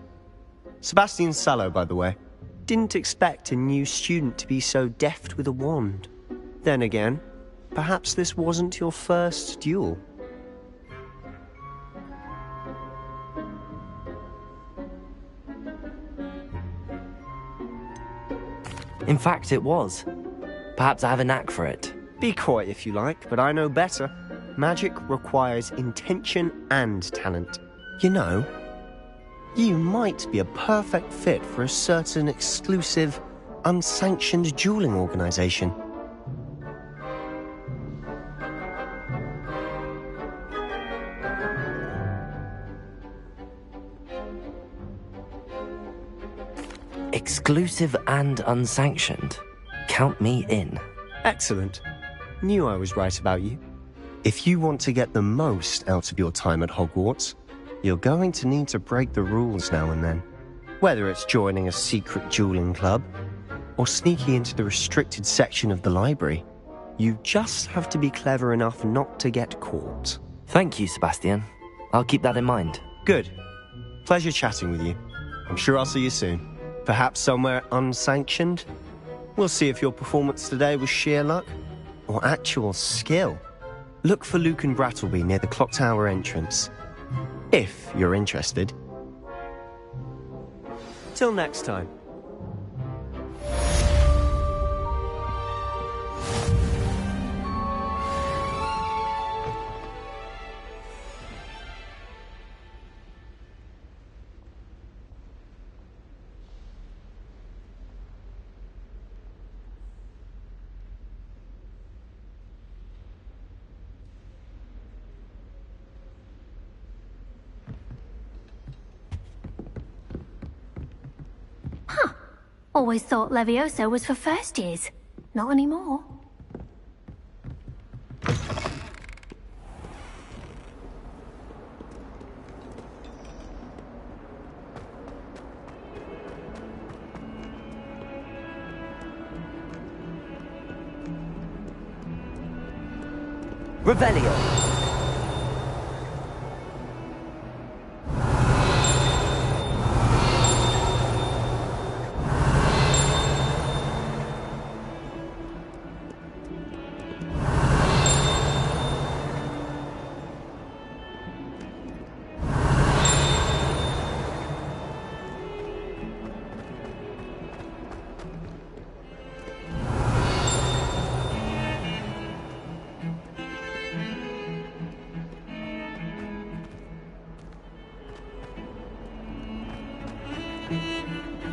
Sebastian Sallow, by the way. Didn't expect a new student to be so deft with a wand. Then again, perhaps this wasn't your first duel. In fact, it was. Perhaps I have a knack for it. Be coy if you like, but I know better. Magic requires intention and talent. You know, you might be a perfect fit for a certain exclusive, unsanctioned dueling organization. Exclusive and unsanctioned. Count me in. Excellent. Knew I was right about you. If you want to get the most out of your time at Hogwarts, you're going to need to break the rules now and then. Whether it's joining a secret dueling club, or sneaking into the restricted section of the library. You just have to be clever enough not to get caught. Thank you, Sebastian. I'll keep that in mind. Good. Pleasure chatting with you. I'm sure I'll see you soon. Perhaps somewhere unsanctioned? We'll see if your performance today was sheer luck or actual skill. Look for Luke and Brattleby near the clock tower entrance. If you're interested. Till next time. Always thought Levioso was for first years. Not anymore. Revelio.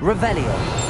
Revelio.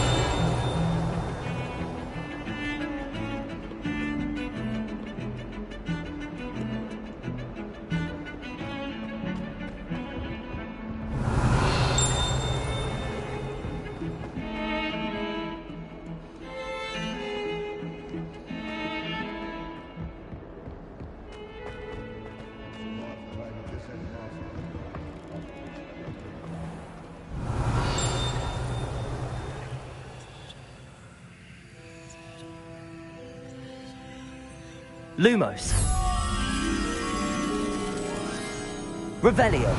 Lumos. Revelio.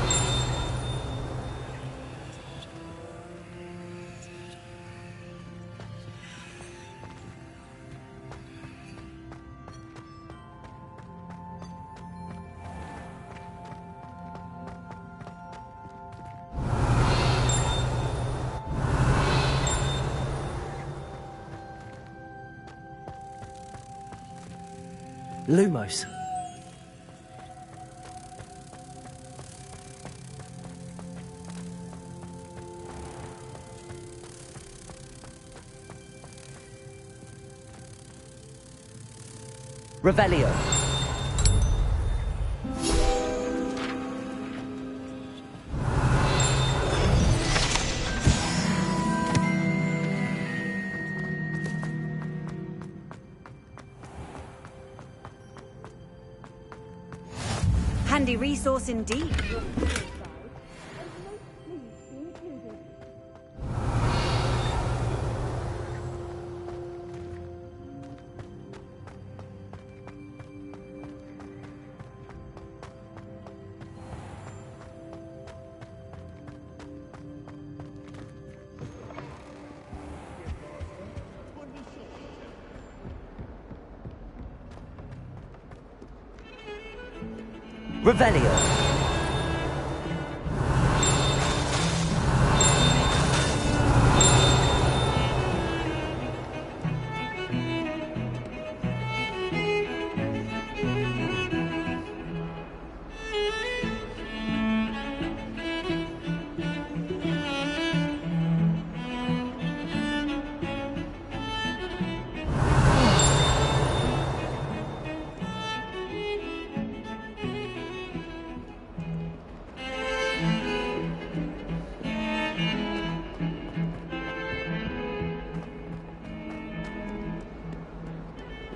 Lumos. Revelio. Handy resource indeed. Revelio.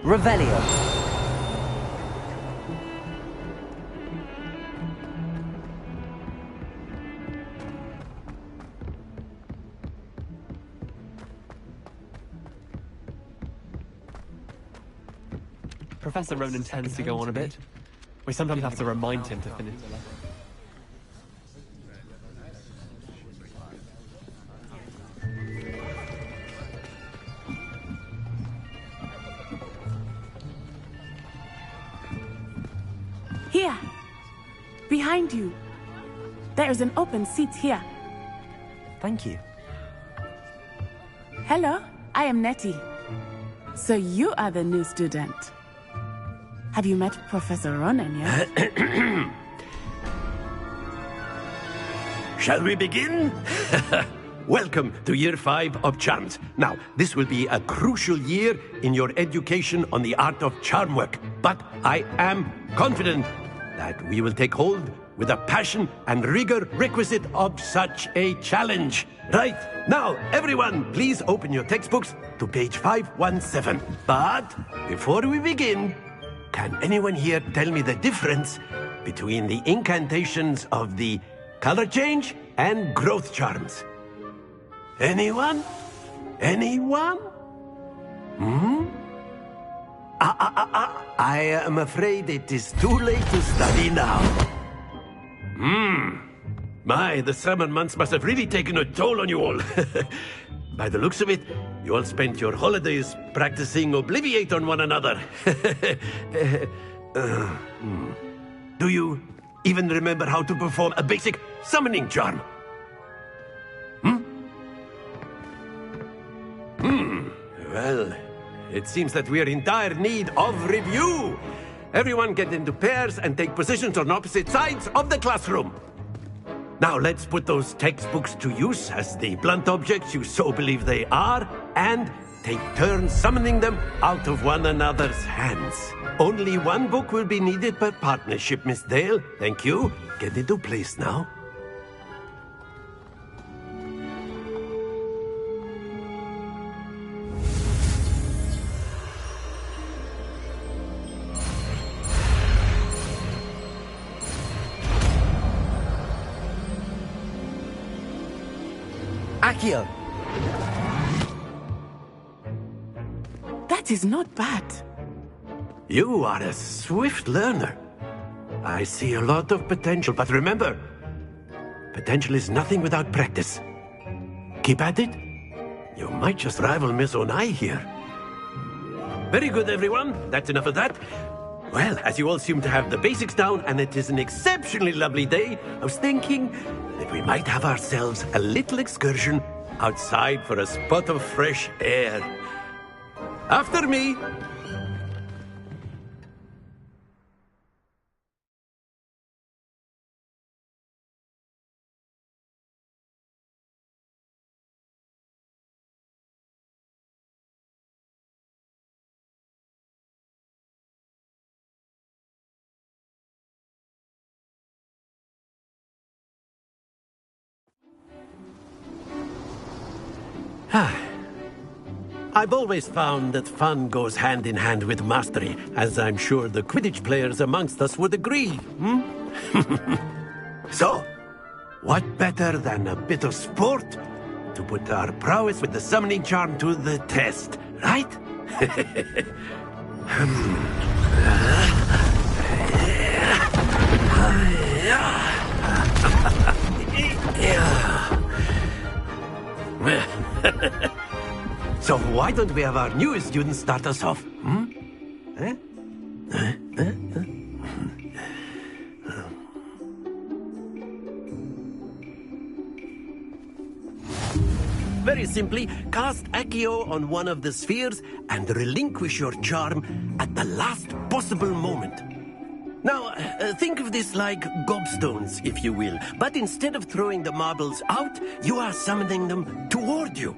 Revelio. Professor Ronan tends to go on a bit. We sometimes have to remind him to finish the lesson. Here! Behind you! There is an open seat here. Thank you. Hello, I am Nettie. So you are the new student. Have you met Professor Ronan yet? Shall we begin? Welcome to Year 5 of Charms. Now, this will be a crucial year in your education on the art of charm work. But I am confident that we will take hold with the passion and rigor requisite of such a challenge. Right, now, everyone, please open your textbooks to page 517. But before we begin, can anyone here tell me the difference between the incantations of the color change and growth charms? Anyone? Anyone? I am afraid it is too late to study now. My, the summer months must have really taken a toll on you all. By the looks of it, you all spent your holidays practicing Obliviate on one another. Do you even remember how to perform a basic summoning charm? Well, it seems that we are in dire need of review. Everyone get into pairs and take positions on opposite sides of the classroom. Now let's put those textbooks to use as the blunt objects you so believe they are, and take turns summoning them out of one another's hands. Only one book will be needed per partnership, Miss Dale. Thank you. Get into place now. Accio! That is not bad. You are a swift learner. I see a lot of potential, but remember, potential is nothing without practice. Keep at it. You might just rival Miss Onai here. Very good, everyone. That's enough of that. Well, as you all seem to have the basics down, and it is an exceptionally lovely day, I was thinking that we might have ourselves a little excursion outside for a spot of fresh air. After me. I've always found that fun goes hand in hand with mastery, as I'm sure the Quidditch players amongst us would agree, So, what better than a bit of sport to put our prowess with the summoning charm to the test, right? So why don't we have our newest student start us off? Very simply, cast Accio on one of the spheres and relinquish your charm at the last possible moment. Now, think of this like gobstones, if you will. But instead of throwing the marbles out, you are summoning them toward you.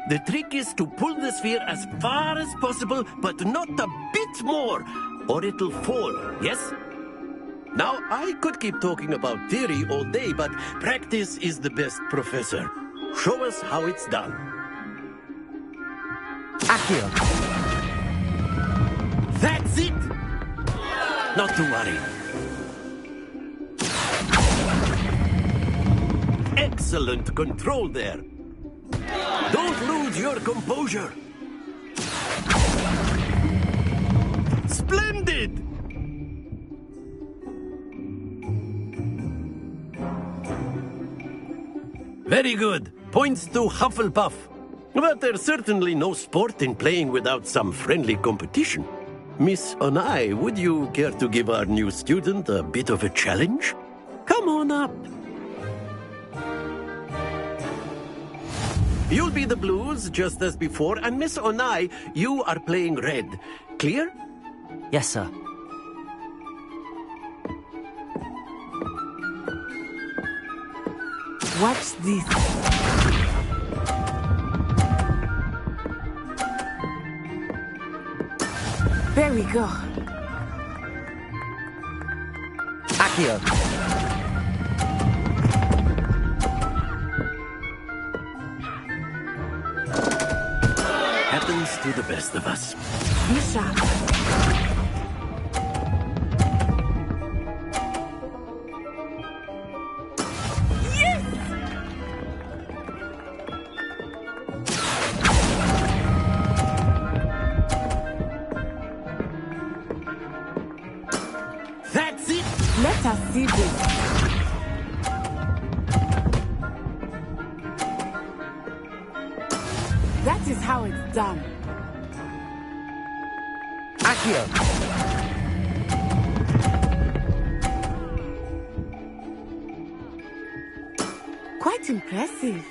The trick is to pull the sphere as far as possible, but not a bit more, or it'll fall, yes? Now, I could keep talking about theory all day, but practice is the best professor. Show us how it's done. Accio! That's it! Not to worry. Excellent control there. Don't lose your composure. Splendid! Very good. Points to Hufflepuff. But there's certainly no sport in playing without some friendly competition. Miss Onai, would you care to give our new student a bit of a challenge? Come on up. You'll be the blues, just as before, and Miss Onai, you are playing red. Clear? Yes, sir. Watch this. There we go. Accio. Happens to the best of us. Be sharp. That's it! Let us see this. That is how it's done. Accio. Quite impressive.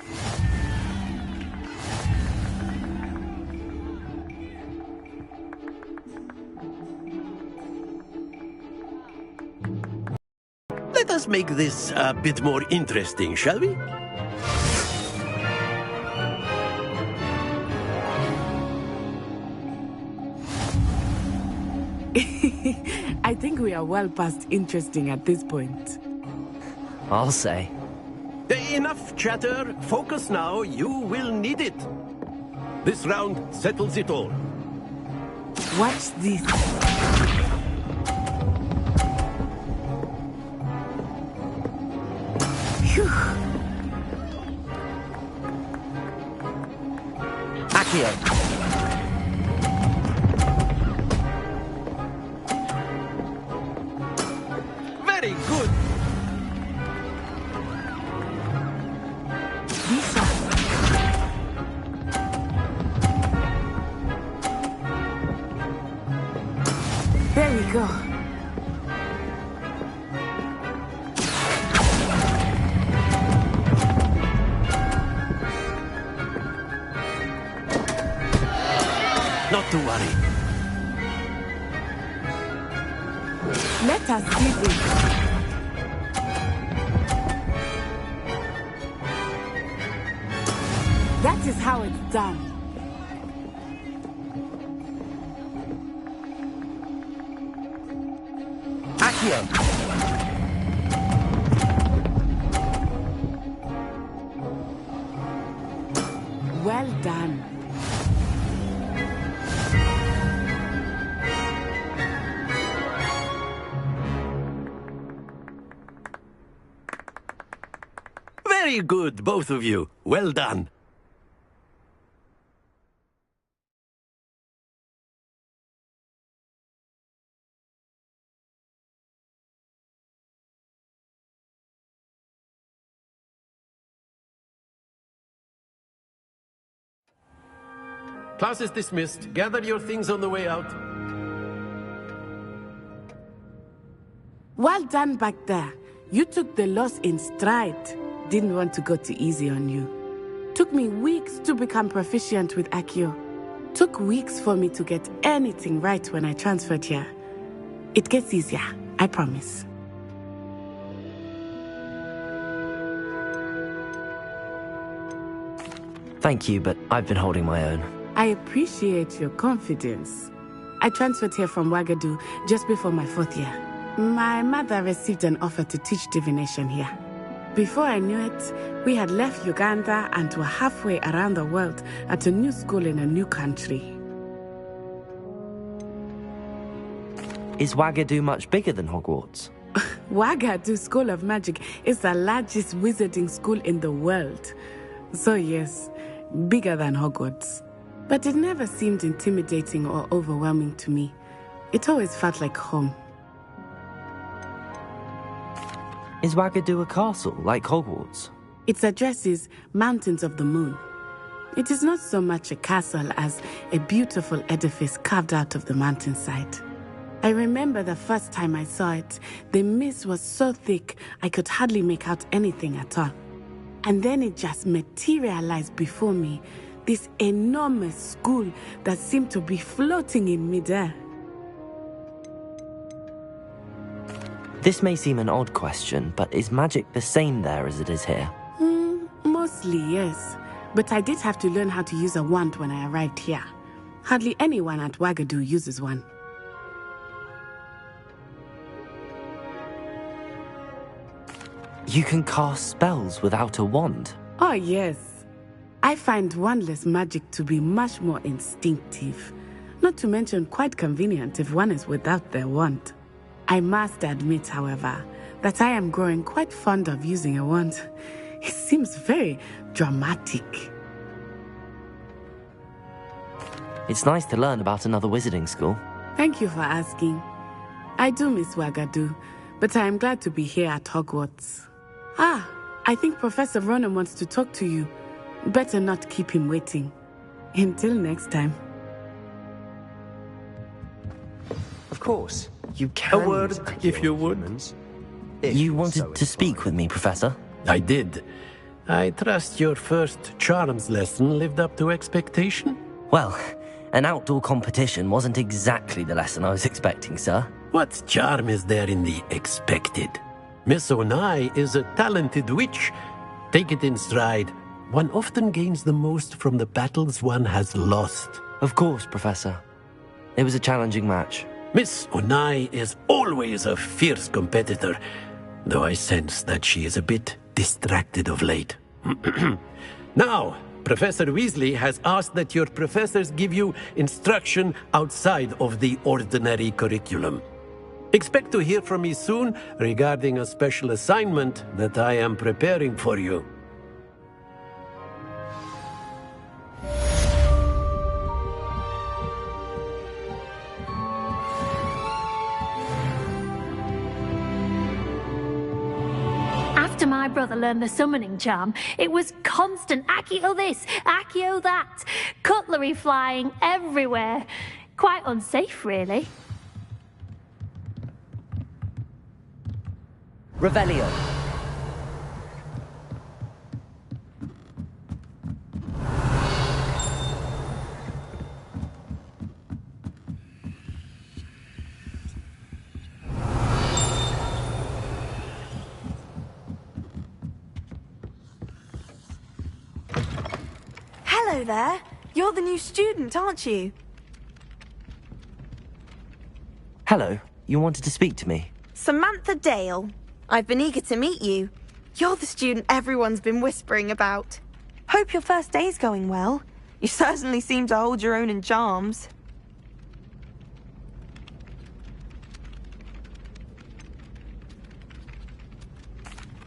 Let us make this a bit more interesting, shall we? I think we are well past interesting at this point. I'll say. Enough chatter. Focus now. You will need it. This round settles it all. Watch this. Phew. Accio. Very good. Lisa. There we go. Not to worry. Let us see this. That is how it's done. Accio. Well done. Very good, both of you. Well done. Class is dismissed. Gather your things on the way out. Well done back there. You took the loss in stride. Didn't want to go too easy on you. Took me weeks to become proficient with Accio. Took weeks for me to get anything right when I transferred here. It gets easier, I promise. Thank you, but I've been holding my own. I appreciate your confidence. I transferred here from Wagadu just before my 4th year. My mother received an offer to teach divination here. Before I knew it, we had left Uganda and were halfway around the world at a new school in a new country. Is Wagadu much bigger than Hogwarts? Wagadu School of Magic is the largest wizarding school in the world. So yes, bigger than Hogwarts. But it never seemed intimidating or overwhelming to me. It always felt like home. Is Wagadu a castle, like Hogwarts? Its address is Mountains of the Moon. It is not so much a castle as a beautiful edifice carved out of the mountainside. I remember the first time I saw it, the mist was so thick I could hardly make out anything at all. And then it just materialized before me, this enormous school that seemed to be floating in midair. This may seem an odd question, but is magic the same there as it is here? Mostly, yes. But I did have to learn how to use a wand when I arrived here. Hardly anyone at Wagadu uses one. You can cast spells without a wand? Oh, yes. I find wandless magic to be much more instinctive. Not to mention quite convenient if one is without their wand. I must admit, however, that I am growing quite fond of using a wand. It seems very dramatic. It's nice to learn about another wizarding school. Thank you for asking. I do miss Wagadu, but I am glad to be here at Hogwarts. Ah, I think Professor Ronan wants to talk to you. Better not keep him waiting. Until next time. Of course. You can. A word, if you would. You wanted to speak with me, Professor? I did. I trust your first charms lesson lived up to expectation? Well, an outdoor competition wasn't exactly the lesson I was expecting, sir. What charm is there in the expected? Miss Onai is a talented witch. Take it in stride. One often gains the most from the battles one has lost. Of course, Professor. It was a challenging match. Miss Onai is always a fierce competitor, though I sense that she is a bit distracted of late. Now, Professor Weasley has asked that your professors give you instruction outside of the ordinary curriculum. Expect to hear from me soon regarding a special assignment that I am preparing for you. After my brother learned the summoning charm, it was constant Accio this, Accio that, cutlery flying everywhere. Quite unsafe, really. Revelio. Hello there. You're the new student, aren't you? Hello. You wanted to speak to me? Samantha Dale. I've been eager to meet you. You're the student everyone's been whispering about. Hope your first day's going well. You certainly seem to hold your own in charms.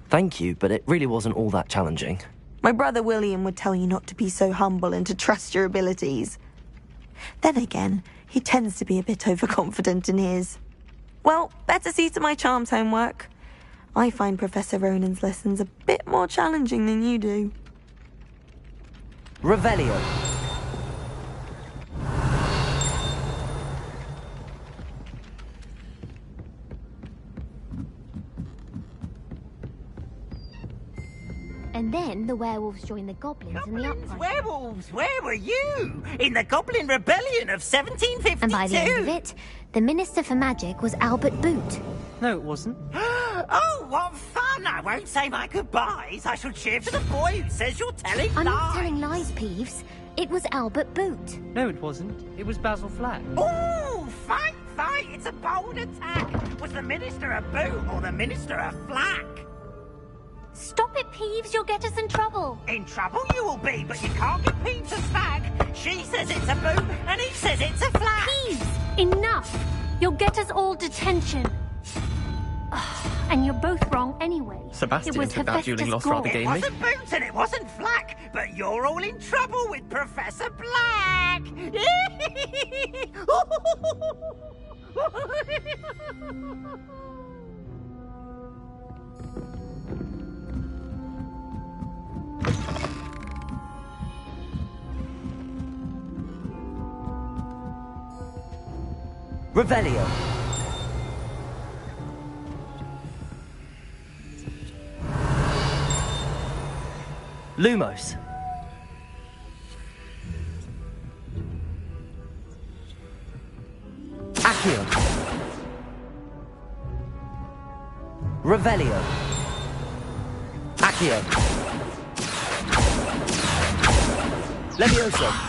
Thank you, but it really wasn't all that challenging. My brother William would tell you not to be so humble and to trust your abilities. Then again, he tends to be a bit overconfident in his. Well, better see to my charms homework. I find Professor Ronan's lessons a bit more challenging than you do. Revelio. And then the werewolves joined the goblins in the uprising. Werewolves, where were you? In the Goblin Rebellion of 1752? And by the end of it, the Minister for Magic was Albert Boot. No, it wasn't. Oh, what fun! I won't say my goodbyes. I shall cheer for the boy who says you're telling I'm lies. not telling lies, Peeves. It was Albert Boot. No, it wasn't. It was Basil Flack. Ooh, fight, fight! It's a bold attack. Was the Minister a boot or the Minister a flack? Stop it, Peeves. You'll get us in trouble. In trouble you will be, but you can't get Peeves a stag. She says it's a boot, and he says it's a flack. Peeves, enough. You'll get us all detention. And you're both wrong anyway. Sebastian it was took that dueling loss rather gamely. It wasn't Boots and it wasn't Flack, but you're all in trouble with Professor Black. Revelio. Lumos. Accio. Revelio. Accio. Levioso.